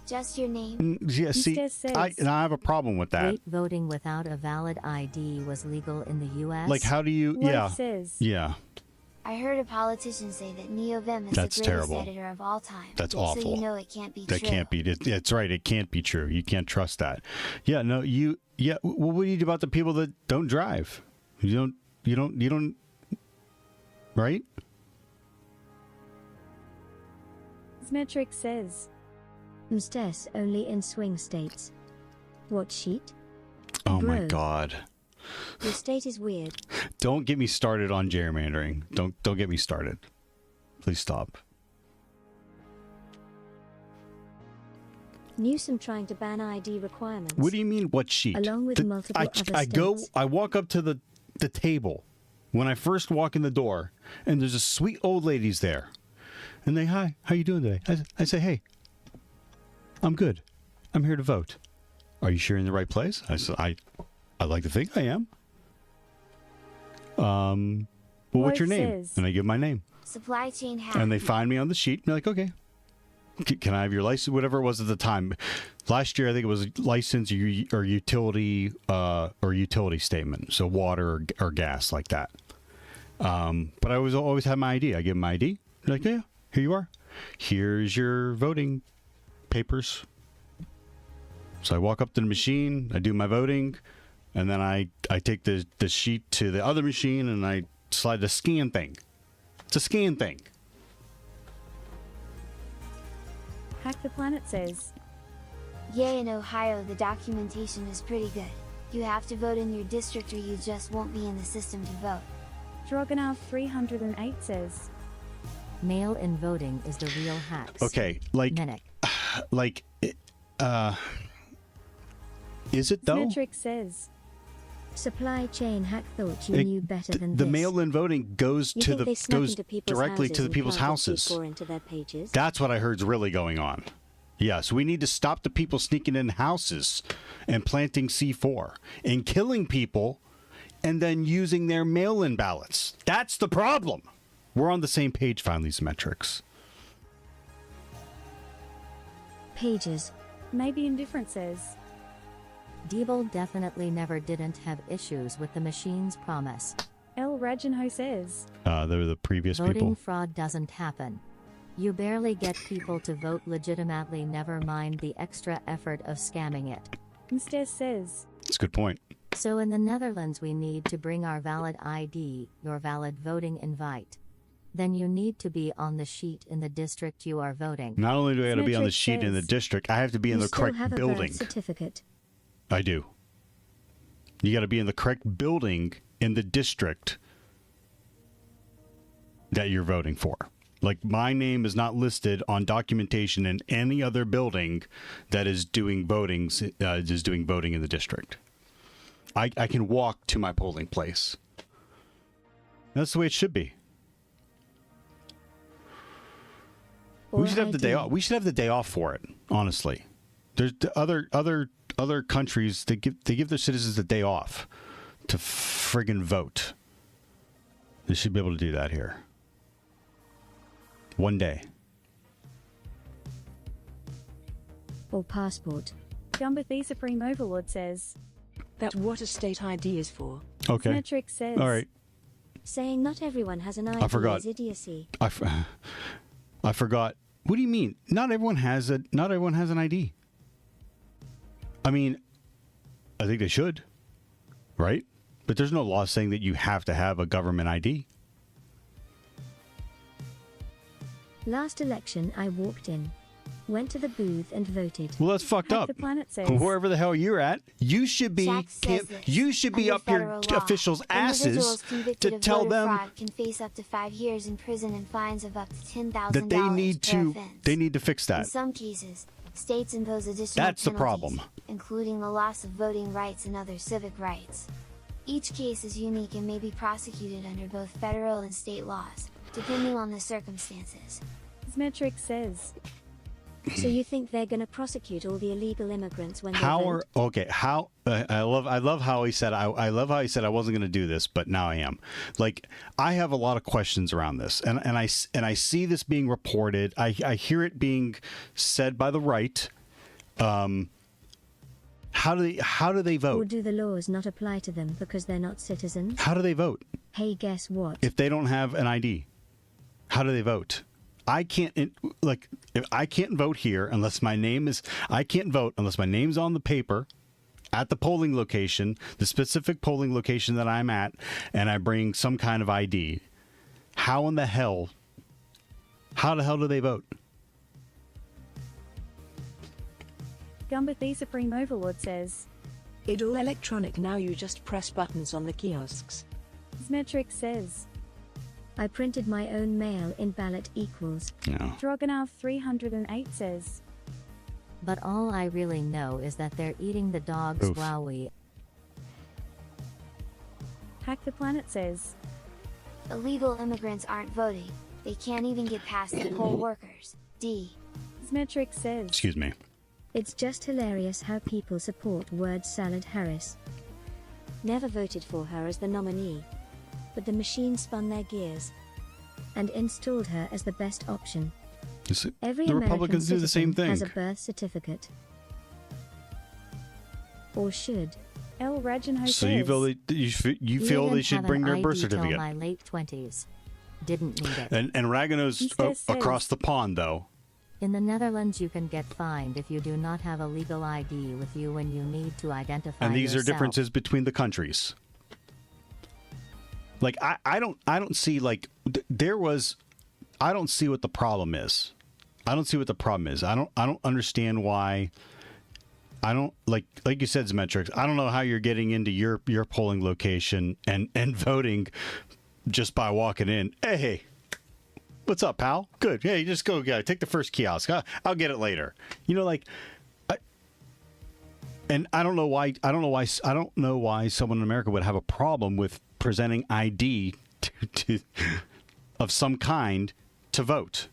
Just your name. Yeah, see, Instead says- I have a problem with that. Wait, voting without a valid ID was legal in the U.S.? Like, how do you? Life Yeah, says, yeah. I heard a politician say that NeoVim is That's the greatest terrible. editor of all time. That's So awful. you know it can't be That true. can't be. That's right. It can't be true. You can't trust that. Yeah. No. You. Yeah. Well, what do you do about the people that don't drive? You don't. Right. Symmetric says, Mstes only in swing states. What sheet? Oh my Bros. God. Your state is weird. Don't get me started on gerrymandering. Don't get me started. Please stop. Newsom trying to ban ID requirements. What do you mean? What sheet? Along with multiple other states. I walk up to the table when I first walk in the door, and there's a sweet old lady's there, and they, hi, how you doing today? I say, hey, I'm good. I'm here to vote. Are you sure you're in the right place? I said, I'd like to think I am. Well, what's your Life name? says- And I give my name, Supply chain hack. and they find me on the sheet. And they're like, okay. Can I have your license? Whatever it was at the time. Last year, I think it was license or utility statement. So water or gas like that. But I always had my ID. I give them my ID. They're like, yeah, here you are. Here's your voting papers. So I walk up to the machine, I do my voting, and then I take the sheet to the other machine and I slide the scan thing. It's a scan thing. Hack the Planet says, Yeah, in Ohio the documentation is pretty good. You have to vote in your district or you just won't be in the system to vote. Drogonov 308 says, Mail-in voting is the real hacks. Okay, like, is it though? Symmetric says, Supply chain hack thought you knew better than the this. mail-in voting goes You to think the they snuck goes into people's directly houses to the and people's planted houses. C4 into their pages? That's what I heard's really going on. Yes, we need to stop the people sneaking in houses and planting C4 and killing people and then using their mail-in ballots. That's the problem. We're on the same page finally, Symmetrics. Pages. Maybe Indifferent says, Diebold definitely never didn't have issues with the machine's promise. El Rajanho says, They're the previous Voting people. fraud doesn't happen. You barely get people to vote legitimately, never mind the extra effort of scamming it. Mster says, That's a good point. So in the Netherlands we need to bring our valid ID, your valid voting invite. Then you need to be on the sheet in the district you are voting. Not only do I got to be on the Symmetric sheet in the says, district, I have to be in You the still correct have a building. birth certificate. I do. You got to be in the correct building in the district that you're voting for. Like, my name is not listed on documentation in any other building that is doing voting in the district. I can walk to my polling place. That's the way it should be. We should have the day off. We should have the day off for it. Honestly, there's other countries that give their citizens a day off to friggin' vote. They should be able to do that here. One day. Or passport. Gumbathy Supreme Overlord says, That's what a state ID is for. Okay. Symmetric says, All right. Saying not everyone has an ID I forgot. is idiocy. I forgot. What do you mean? Not everyone has an ID. I mean, I think they should, right? But there's no law saying that you have to have a government ID. Last election I walked in. Went to the booth and voted. Well, that's fucked Hack up. the Planet says, Wherever the hell you're at, you should be Jack says this. you should be Under up your federal law, officials' asses individuals convicted to of tell voter them fraud can face up to 5 years in prison and fines of up to $10,000 that they need to fix In that. some cases, states impose additional That's the penalties, problem. including the loss of voting rights and other civic rights. Each case is unique and may be prosecuted under both federal and state laws, depending on the circumstances. Symmetric says, So you think they're going to prosecute all the illegal immigrants when they How vote? are okay? How I love how he said I love how he said I wasn't going to do this, but now I am. Like, I have a lot of questions around this, and I see this being reported. I hear it being said by the right. How do they Or vote? do the laws not apply to them because they're not citizens? How do they vote Hey, guess what? if they don't have an ID? How do they vote? I can't if I can't vote here unless my name is. I can't vote unless my name's on the paper at the polling location, the specific polling location that I'm at, and I bring some kind of ID. How the hell do they vote? Gumbathy Supreme Overlord says, It all electronic now, you just press buttons on the kiosks. Symmetric says, I printed my own mail-in ballot equals. No. Drogonov 308 says, But all I really know is that they're eating the dogs Oof. while we... Hack the Planet says, Illegal immigrants aren't voting, they can't even get past the poll workers. D. Symmetric says, Excuse me. It's just hilarious how people support word salad Harris. Never voted for her as the nominee. But the machine spun their gears and installed her as the best option. Every The American Republicans do the same citizen has a thing. birth certificate. Or should. El Rajanho So says, you feel they should bring their birth certificate. My late 20s. Didn't need it. And Ragano's Instead says- across the pond though. In the Netherlands, you can get fined if you do not have a legal ID with you when you need to identify And these yourself. are differences between the countries. Like I don't see like I don't see what the problem is. I don't see what the problem is. I don't understand why. I don't like you said, Metrics. I don't know how you're getting into your polling location and voting just by walking in. Hey, what's up, pal? Good. Hey, just go take the first kiosk. I'll get it later. You know, like, and I don't know why someone in America would have a problem with presenting ID to of some kind to vote.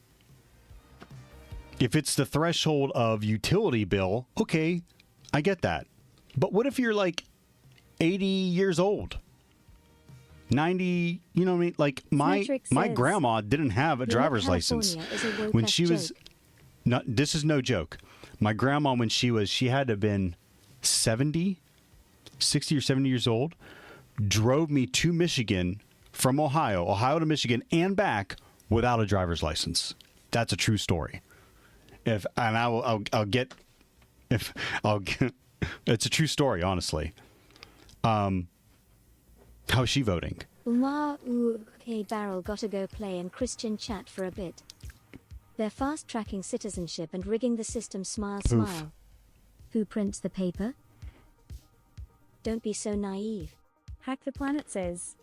If it's the threshold of utility bill, okay, I get that. But what if you're like 80 years old? 90, you know what I mean? Like my grandma didn't have a driver's license when she was this is no joke. My grandma when she had to have been 60 or 70 years old, drove me to Michigan from Ohio to Michigan and back without a driver's license. That's a true story. It's a true story, honestly. How's she voting? Okay, Barrel gotta go play and Christian chat for a bit. They're fast-tracking citizenship and rigging the system. Smile, smile. Who prints the paper? Don't be so naive. Hack the Planet says.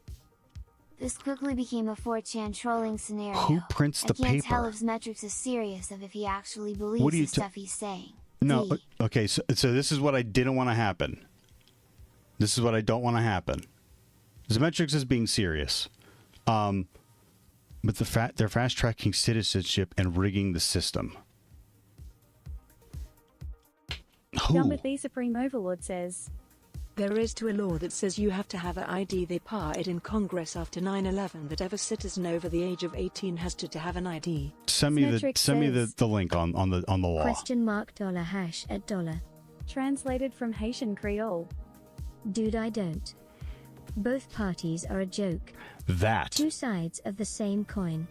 This quickly became a 4chan trolling scenario. Who prints the paper? I can't tell if Metrics is serious of if he actually believes the stuff he's saying. No, okay, so this is what I didn't want to happen. This is what I don't want to happen. Metrics is being serious. But they're fast-tracking citizenship and rigging the system. Gumba the Supreme Overlord says. There is a law that says you have to have an ID. They passed it in Congress after 9/11 that every citizen over the age of 18 has to have an ID. Send me the link on the law. $$ Translated from Haitian Creole. Dude, I don't. Both parties are a joke. That. Two sides of the same coin.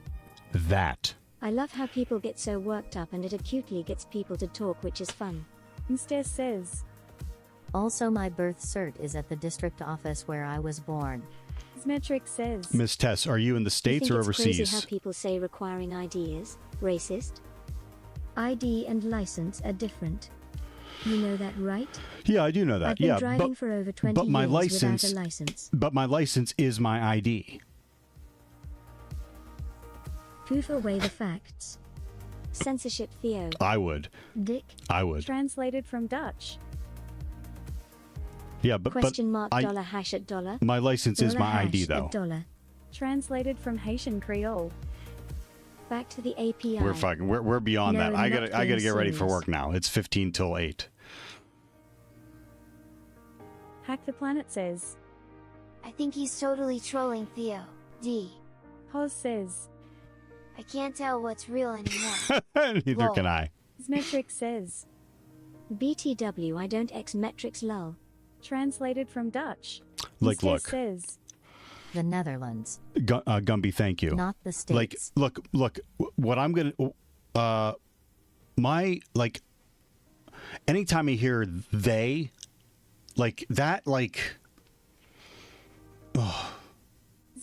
That. I love how people get so worked up and it acutely gets people to talk, which is fun. Mr. says. Also, my birth cert is at the district office where I was born. Metric says. Miss Tess, are you in the States or overseas? It's crazy how people say requiring ID is racist. ID and license are different. You know that, right? Yeah, I do know that. I've been driving for over 20 years without a license. But my license is my ID. Poof away the facts. Censorship, Theo. I would. Dick. I would. Translated from Dutch. $$ Yeah, but $. My license is my ID, though. Translated from Haitian Creole. Back to the API. We're beyond No, that. I gotta get ready for serious. work now. It's 15 till 8. Hack the Planet says. I think he's totally trolling Theo. D. Hoz says. I can't tell what's real anymore. Neither can I. Metric says. BTW, I don't X metrics lol. Translated from Dutch. Like, look. Says. The Netherlands. Gumby, thank you. Not the States. Like, look. What I'm gonna, anytime I hear they, like that, like, oh.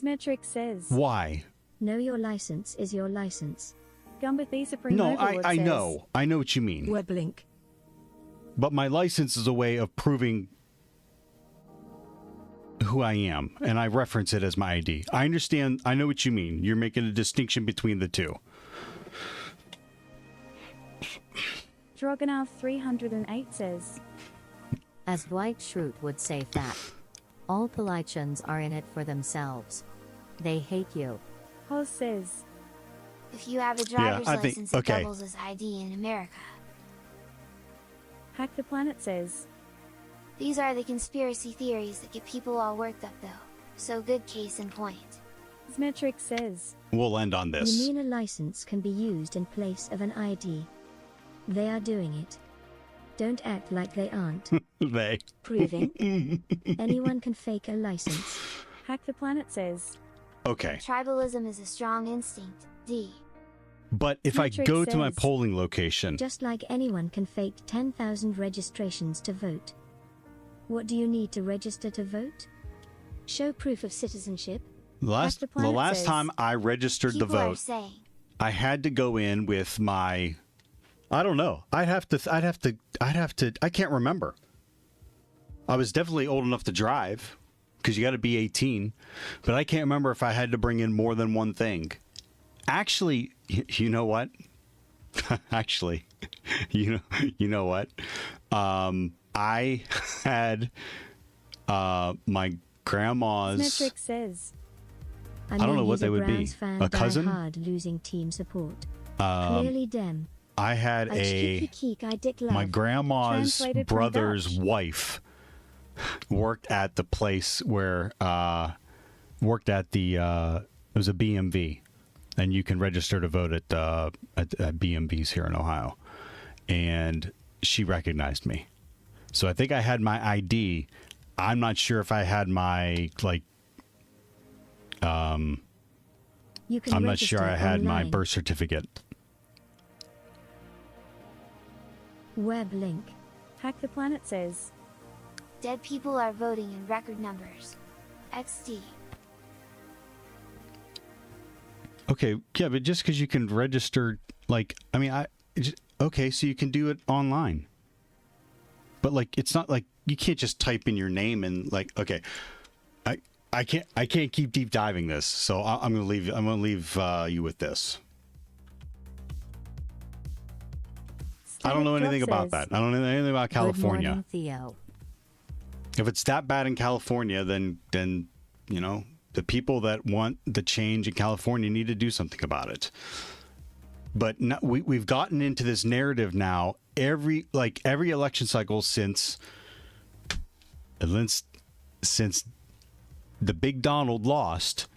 Metric says. Why? Know your license is your license. Gumba the Supreme No, Overlord I says. know. I know what you mean. Web link. But my license is a way of proving who I am, and I reference it as my ID. I understand. I know what you mean. You're making a distinction between the two. Drogonow 308 says. As Dwight Schrute would say, fat. All Politians are in it for themselves. They hate you. Hoz says. If you have a driver's license, it doubles as ID in America. Hack the Planet says. These are the conspiracy theories that get people all worked up, though. So good case in point. Metric says. We'll end on this. You mean a license can be used in place of an ID? They are doing it. Don't act like they aren't. They. Proving. Anyone can fake a license. Hack the Planet says. Okay. Tribalism is a strong instinct. D. But if I Metric go to my says, polling location, just like anyone can fake 10,000 registrations to vote. What do you need to register to vote? Show proof of citizenship. the last time I registered to People are vote, saying, I had to go in with my, I don't know. I can't remember. I was definitely old enough to drive because you got to be 18, but I can't remember if I had to bring in more than one thing. Actually, you know what? Actually, you know what? I had my grandma's. Metric says. I don't know what they would be. A cousin? Hard losing team support. Um, Clearly dem. I had my grandma's brother's wife worked at the place where it was a BMV, and you can register to vote at BMVs here in Ohio, and she recognized me. So I think I had my ID. I'm not sure if I had my I'm not sure I had my birth certificate. Web link. Hack the Planet says. dead people are voting in record numbers. XD. Okay, yeah, but just because you can register, okay, so you can do it online. But it's not like you can't just type in your name and okay, I can't keep deep diving this, so I'm gonna leave you with this. I don't know anything about that. I don't know anything about California. Good morning, Theo. If it's that bad in California, then the people that want the change in California need to do something about it. But we've gotten into this narrative now. Every election cycle since the big Donald lost.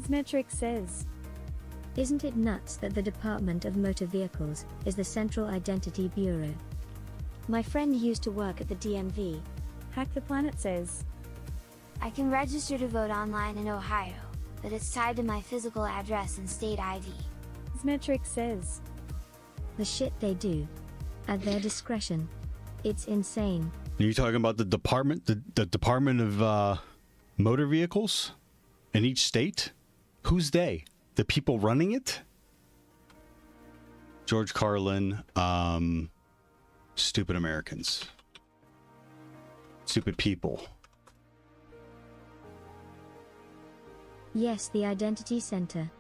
Metric says. Isn't it nuts that the Department of Motor Vehicles is the Central Identity Bureau? My friend used to work at the DMV. Hack the Planet says. I can register to vote online in Ohio, but it's tied to my physical address and state ID. Metric says. The shit they do. At their discretion. It's insane. Are you talking about the department, the Department of Motor Vehicles in each state? Who's they? The people running it? George Carlin, stupid Americans. Stupid people. Yes, the Identity Center.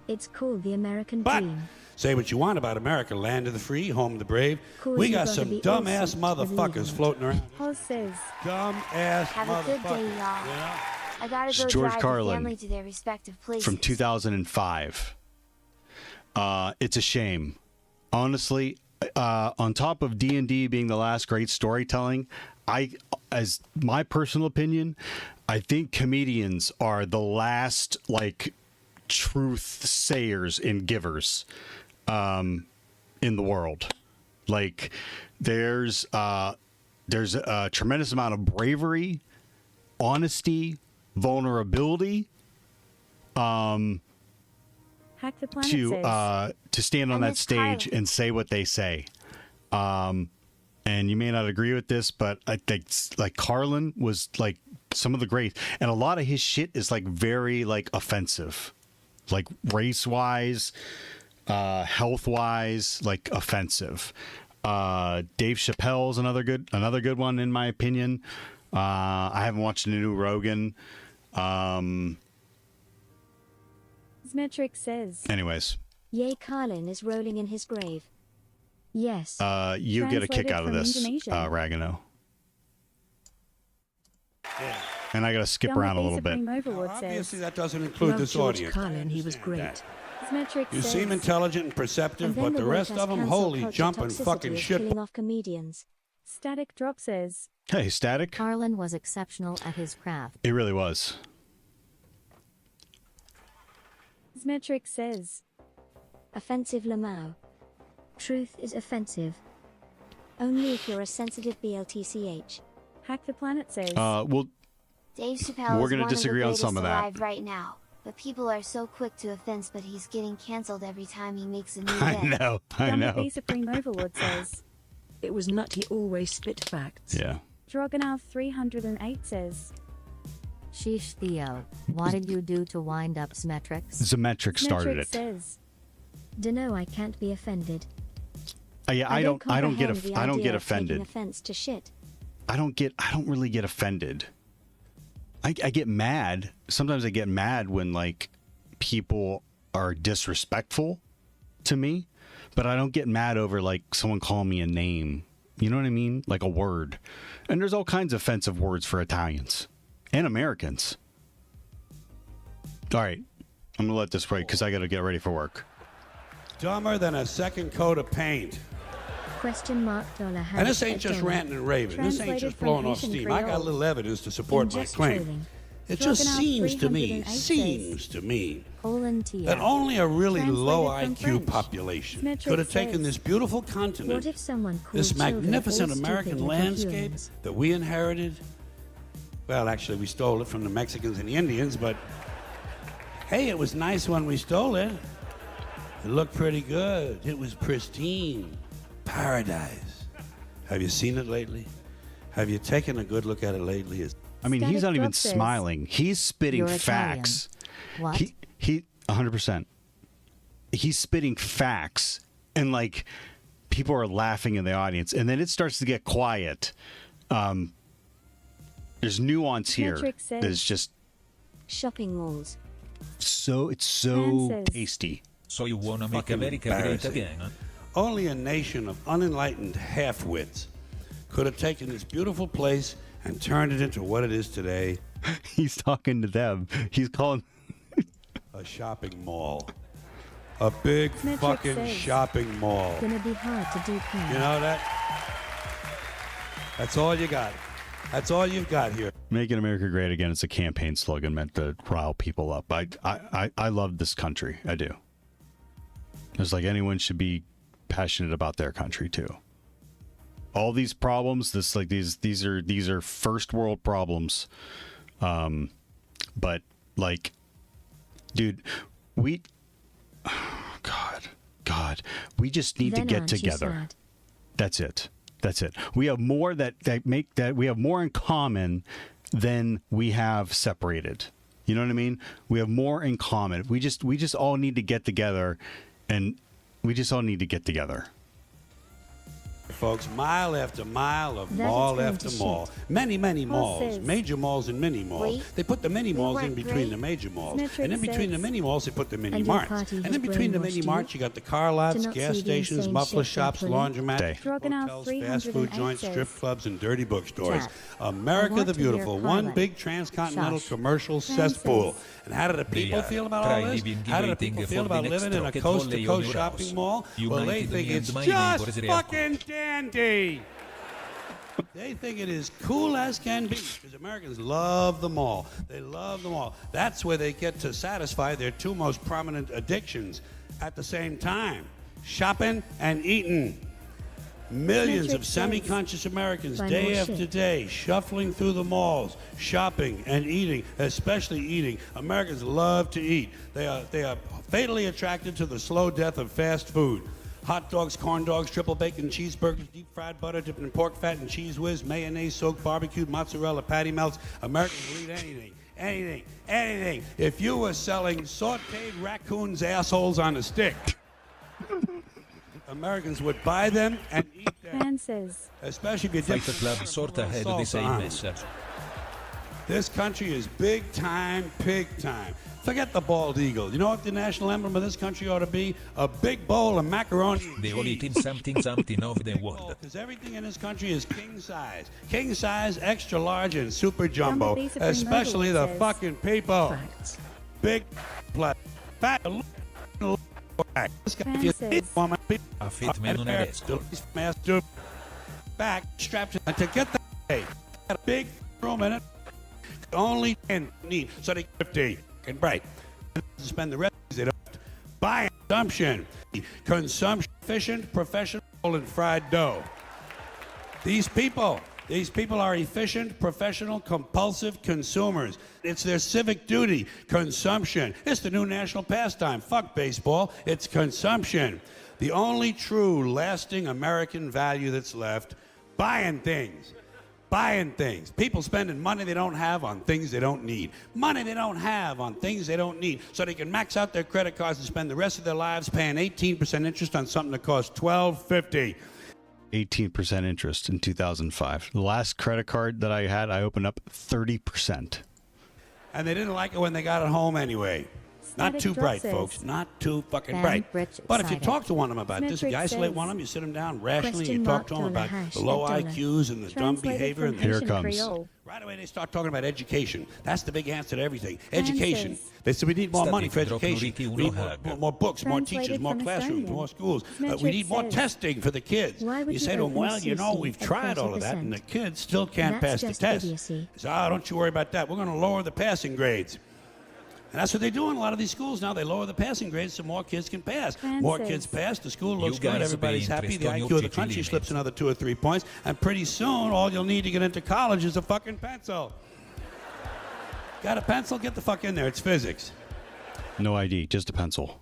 It's called the American Dream. Say what you want about America, land of the free, home of the brave. Cool, We you got gotta some be dumbass awesome to motherfuckers believe in it. floating around. Paul says. Dumbass Have motherfuckers. a good day, y'all. I gotta It's go George drive Carlin the family to their respective places. from 2005. It's a shame. Honestly, on top of D&D being the last great storytelling, as my personal opinion, I think comedians are the last truth sayers and givers in the world. There's a tremendous amount of bravery, honesty, vulnerability Hack the Planet says. to stand on And that it's stage Kylie. and say what they say. And you may not agree with this, but I think Carlin was some of the great, and a lot of his shit is very offensive, race wise, health wise, offensive. Dave Chappelle's another good one in my opinion. I haven't watched the new Rogan. Metric says. Anyways, Yay, Carlin is rolling in his grave. Yes. you get a kick Translated out of from this, Indonesia. Ragano. And I gotta skip Dom around a the little bit. Supreme Overlord Obviously, says. that doesn't include Love this George audience. Carlin, he was great. Metric You says. seem intelligent and perceptive, And then but the rest world of them, has cancel holy culture jumping toxicity fucking is shit. killing off comedians. Static Drop says. Hey, Static. Carlin was exceptional at his craft. It really was. Metric says. Offensive Lamau. Truth is offensive. Only if you're a sensitive BLTCH. Hack the Planet says. Well, Dave Chappelle We're is gonna one disagree of the on some greatest of that. alive right now. but people are so quick to offense, but he's getting cancelled every time he makes a new I bet. know, I know. WB Supreme Overlord says. It was Nut, he always spit facts. Yeah. Drogonov 308 says. Sheesh Theo, what did you do to wind up Symmetrics? Symmetric started it. Says. Dunno, I can't be offended. Yeah, I don't get offended. Offense to shit. I don't really get offended. I get mad. Sometimes I get mad when like people are disrespectful to me, but I don't get mad over like someone calling me a name. You know what I mean? Like a word. And there's all kinds of offensive words for Italians and Americans. All right. I'm going to let this break because I got to get ready for work. Dumber than a second coat of paint. $. And this ain't just ranting and raving. This ain't just blowing off steam. I got a little evidence to support my claim. It just seems to me that only a really low IQ population could have taken this beautiful continent, this magnificent American landscape that we inherited. Well, actually, we stole it from the Mexicans and the Indians, but hey, it was nice when we stole it. It looked pretty good. It was pristine. Paradise. Have you seen it lately? Have you taken a good look at it lately? I mean, he's not even smiling. He's spitting facts. What? He 100%. He's spitting facts, and like people are laughing in the audience, and then it starts to get quiet. There's nuance here. There's just shopping malls. It's so tasty. So you wanna make America great again? Huh? Only a nation of unenlightened half-wits could have taken this beautiful place and turned it into what it is today. He's talking to them. He's calling a shopping mall. A big fucking shopping mall. Gonna be hard to do. You know that? That's all you got. That's all you've got here. Making America Great Again is a campaign slogan meant to rile people up. I love this country. I do. It's like anyone should be passionate about their country too. All these problems, these are first world problems. But like, dude, God, we just need to get together. That's it. We have more we have more in common than we have separated. You know what I mean? We have more in common. We just all need to get together, and we just all need to get together. Folks, mile after mile of mall after mall. Many malls. Major malls and mini malls. They put the mini malls in between the major malls. And in between the mini malls, they put the mini marts. And in between the mini marts, you got the car lots, gas stations, muffler shops, laundromats, hotels, fast food joints, strip clubs, and dirty bookstores. America the Beautiful, one big transcontinental commercial cesspool. And how do the people feel about all this? How do the people feel about living in a coast-to-coast shopping mall? Well, they think it's just fucking dandy. They think it is cool as can be, because Americans love the mall. They love the mall. That's where they get to satisfy their two most prominent addictions at the same time: shopping and eating. Millions of semi-conscious Americans, day after day, shuffling through the malls, shopping and eating, especially eating. Americans love to eat. They are fatally attracted to the slow death of fast food. Hot dogs, corn dogs, triple bacon cheeseburgers, deep fried butter dipped in pork fat and cheese whiz, mayonnaise soaked barbecued mozzarella patty melts. Americans will eat anything. If you were selling sauteed raccoons' assholes on a stick, Americans would buy them and eat them. Especially if you dip Fight Club sort of had the same message. This country is big time, pig time. Forget the bald eagle. You know what the national emblem of this country ought to be? A big bowl of macaroni. They all eating something of the world. Because everything in this country is king size. King size, extra large, and super jumbo. Especially the fucking people. Facts. Big, fat, this guy, if you hit woman, A fit man non è riesco. back strapped in to get the day. Got a big room in it. Only 10 need, so they get 50 and bright. Spend the rest of it buy consumption. Consumption efficient, professional, and fried dough. These people These people are efficient, professional, compulsive consumers. It's their civic duty. Consumption. It's the new national pastime. Fuck baseball. It's consumption. The only true, lasting American value that's left, buying things. Buying things. People spending money they don't have on things they don't need. Money they don't have on things they don't need. So they can max out their credit cards and spend the rest of their lives paying 18% interest on something that costs $12.50. 18% interest in 2005. The last credit card that I had, I opened up 30%. And they didn't like it when they got it home anyway. Not too bright, folks. Not too fucking bright. But if you talk to one of them about this, if you isolate one of them, you sit them down rationally, you talk to them about the low IQs and the dumb behavior. And here it comes. Right away, they start talking about education. That's the big answer to everything. Education. They said we need more money for education. We need more books, more teachers, more classrooms, more schools. We need more testing for the kids. You say to them, well, you know, we've tried all of that, and the kids still can't pass the test. They say, oh, don't you worry about that. We're going to lower the passing grades. And that's what they do in a lot of these schools now. They lower the passing grades so more kids can pass. More kids pass, the school looks good, everybody's happy, the IQ of the country slips another 2 or 3 points, and pretty soon all you'll need to get into college is a fucking pencil. Got a pencil? Get the fuck in there. It's physics. No ID, just a pencil.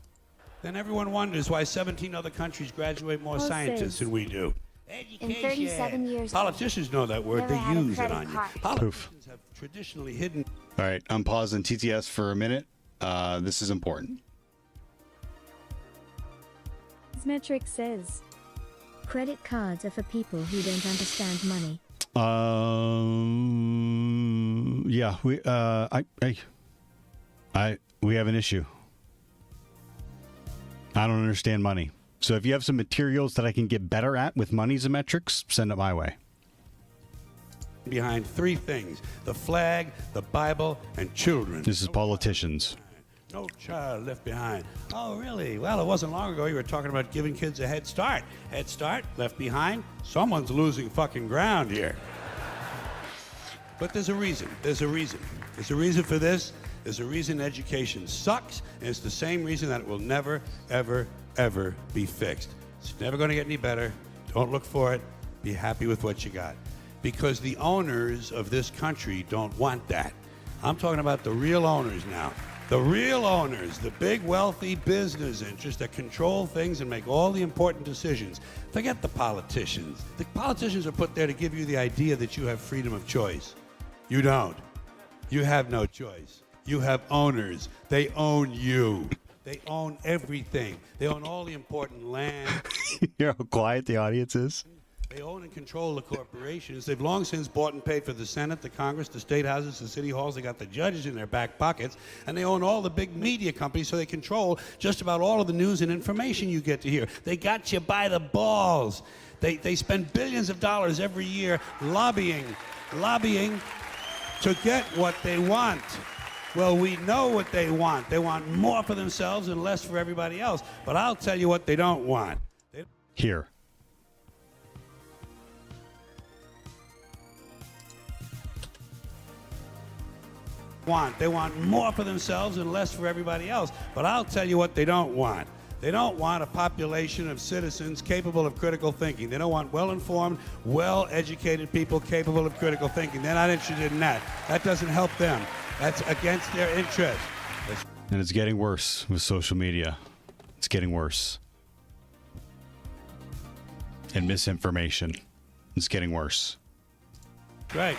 Then everyone wonders why 17 other countries graduate more scientists than we do. In 37 years, politicians know that word. They use it on you. Politicians have traditionally hidden. All right, I'm pausing TTS for a minute. This is important. Metric says credit cards are for people who don't understand money. Yeah, we have an issue. I don't understand money. So if you have some materials that I can get better at with money's and metrics, send it my way. Behind 3 things: the flag, the Bible, and children. This is politicians. No child left behind. Oh, really? Well, it wasn't long ago you were talking about giving kids a head start. Head start, left behind. Someone's losing fucking ground here. But there's a reason. There's a reason. There's a reason for this. There's a reason education sucks, and it's the same reason that it will never, ever, ever be fixed. It's never going to get any better. Don't look for it. Be happy with what you got. Because the owners of this country don't want that. I'm talking about the real owners now. The real owners, the big wealthy business interests that control things and make all the important decisions. Forget the politicians. The politicians are put there to give you the idea that you have freedom of choice. You don't. You have no choice. You have owners. They own you. They own everything. They own all the important land. You hear how quiet the audience is? They own and control the corporations. They've long since bought and paid for the Senate, the Congress, the state houses, the city halls. They got the judges in their back pockets. And they own all the big media companies, so they control just about all of the news and information you get to hear. They got you by the balls. They spend billions of dollars every year lobbying to get what they want. Well, we know what they want. They want more for themselves and less for everybody else. But I'll tell you what they don't want. Here. They want more for themselves and less for everybody else. But I'll tell you what they don't want. They don't want a population of citizens capable of critical thinking. They don't want well-informed, well-educated people capable of critical thinking. They're not interested in that. That doesn't help them. That's against their interest. And it's getting worse with social media. It's getting worse. And misinformation. It's getting worse. Right.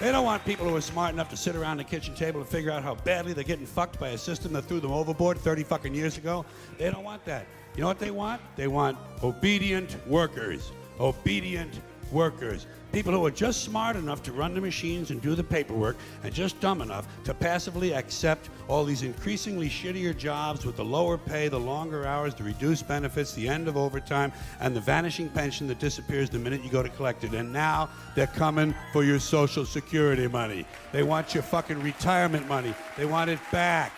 They don't want people who are smart enough to sit around the kitchen table and figure out how badly they're getting fucked by a system that threw them overboard 30 fucking years ago. They don't want that. You know what they want? They want obedient workers. Obedient workers. People who are just smart enough to run the machines and do the paperwork, and just dumb enough to passively accept all these increasingly shittier jobs with the lower pay, the longer hours, the reduced benefits, the end of overtime, and the vanishing pension that disappears the minute you go to collect it. And now they're coming for your Social Security money. They want your fucking retirement money. They want it back,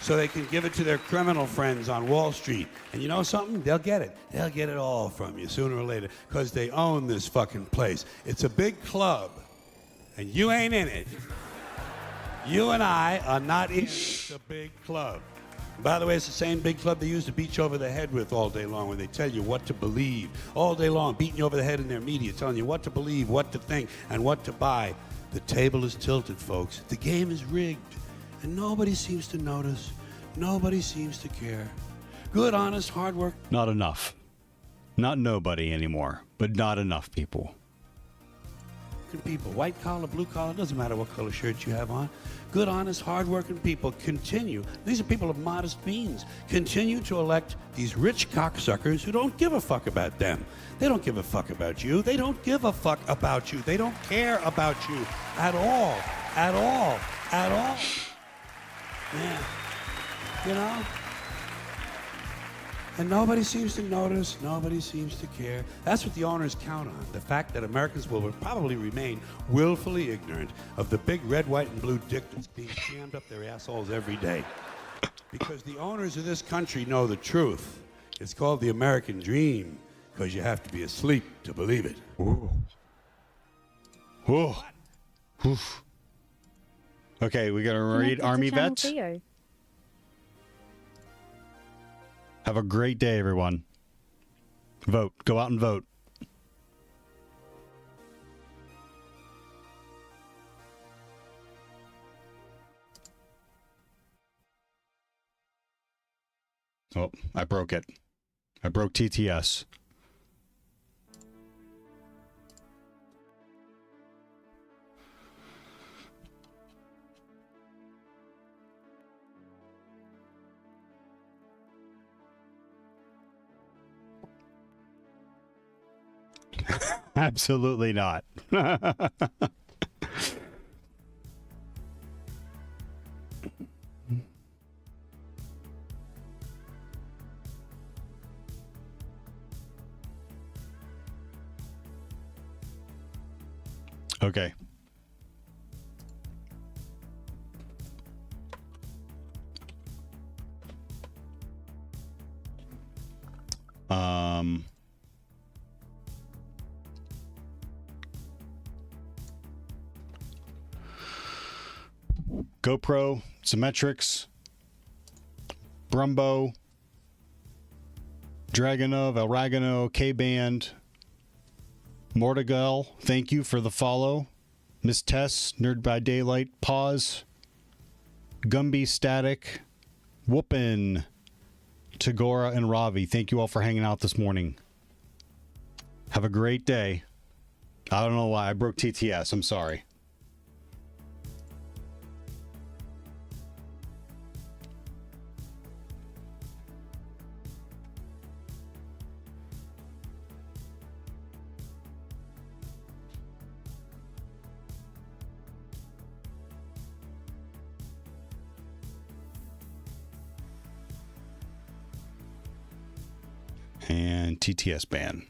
so they can give it to their criminal friends on Wall Street. And you know something? They'll get it. They'll get it all from you sooner or later, because they own this fucking place. It's a big club, and you ain't in it. You and I are not in the big club. By the way, it's the same big club they used to beat you over the head with all day long, where they tell you what to believe. All day long, beating you over the head in their media, telling you what to believe, what to think, and what to buy. The table is tilted, folks. The game is rigged. And nobody seems to notice. Nobody seems to care. Good, honest, hard work. Not enough. Not nobody anymore, but not enough people. People, white collar, blue collar, doesn't matter what color shirt you have on. Good, honest, hardworking people continue. These are people of modest means. Continue to elect these rich cocksuckers who don't give a fuck about them. They don't give a fuck about you. They don't give a fuck about you. They don't care about you at all. At all. At all. Yeah. You know? And nobody seems to notice, nobody seems to care. That's what the owners count on, the fact that Americans will probably remain willfully ignorant of the big red, white, and blue dick that's being jammed up their assholes every day. Because the owners of this country know the truth. It's called the American dream, because you have to be asleep to believe it. Ooh. Ooh. Oof. Okay, we got to read Army Vets. Theo. Have a great day, everyone. Vote. Go out and vote. Oh, I broke it. I broke TTS. Absolutely not. Okay. GoPro, Symmetrics, Brumbo, Dragonov, Elragano, K-Band, Mortigal, thank you for the follow. Miss Tess, Nerd by Daylight, Pause, Gumby Static, Whoopin', Tagora, and Ravi, thank you all for hanging out this morning. Have a great day. I don't know why I broke TTS, I'm sorry. And TTS ban.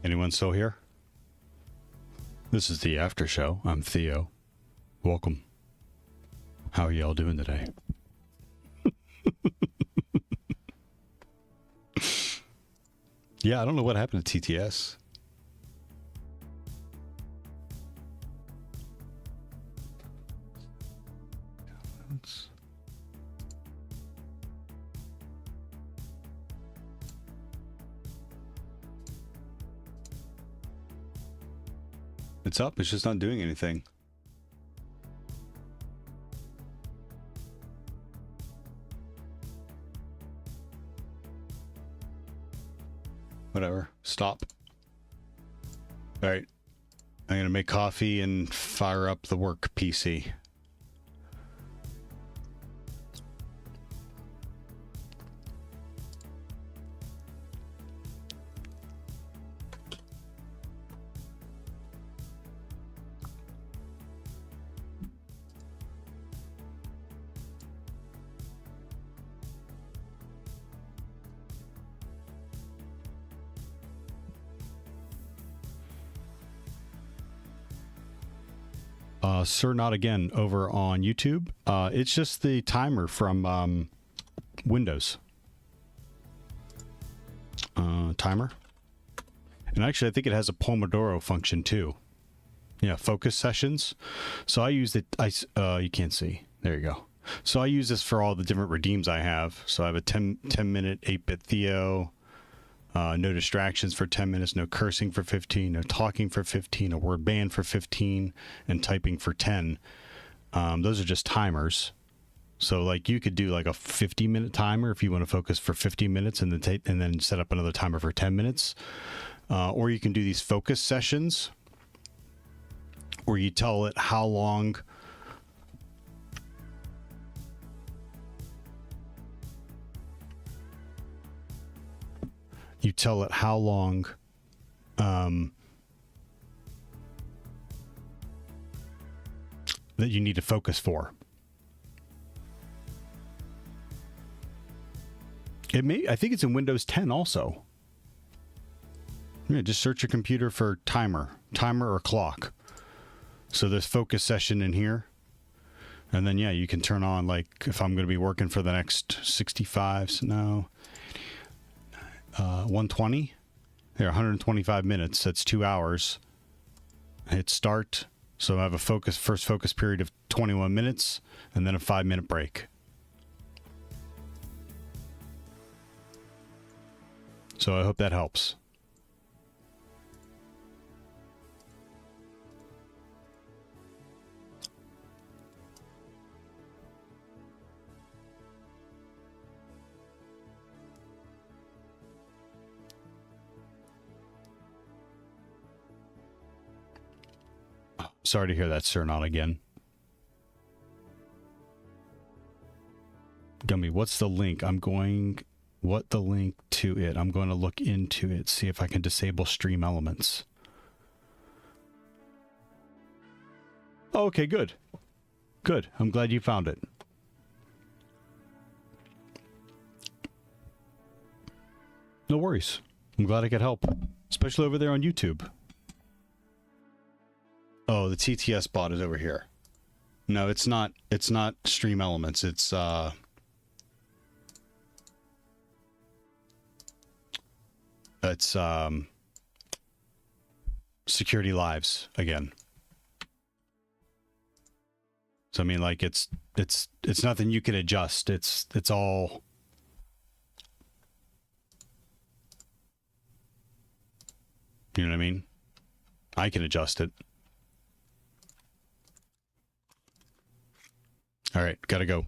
Anyone still here? This is the after show. I'm Theo. Welcome. How are y'all doing today? Yeah, I don't know what happened to TTS. It's up, it's just not doing anything. Whatever. Stop. All right. I'm going to make coffee and fire up the work PC. Sir Not Again over on YouTube. It's just the timer from Windows. Timer. And actually, I think it has a Pomodoro function too. Yeah, focus sessions. So I use it. You can't see. There you go. So I use this for all the different redeems I have. So I have a 10-minute 8-bit Theo. No distractions for 10 minutes, no cursing for 15, no talking for 15, a word ban for 15, and typing for 10. Those are just timers. So like you could do like a 50-minute timer if you want to focus for 50 minutes and then set up another timer for 10 minutes. Or you can do these focus sessions where you tell it how long that you need to focus for. I think it's in Windows 10 also. Yeah, just search your computer for timer or clock. So there's focus session in here. And then, yeah, you can turn on, like, if I'm going to be working for the next 65, so no, 120. There, 125 minutes. That's 2 hours. Hit start. So I have a first focus period of 21 minutes and then a 5-minute break. So I hope that helps. Sorry to hear that, sir. Not again. Gummy, what's the link? What the link to it? I'm going to look into it, see if I can disable stream elements. Oh, okay, good. Good. I'm glad you found it. No worries. I'm glad I could help, especially over there on YouTube. Oh, the TTS bot is over here. No, it's not. It's not Stream Elements. It's Security Lives again. So I mean, like it's nothing you can adjust. It's all. You know what I mean? I can adjust it. All right, gotta go.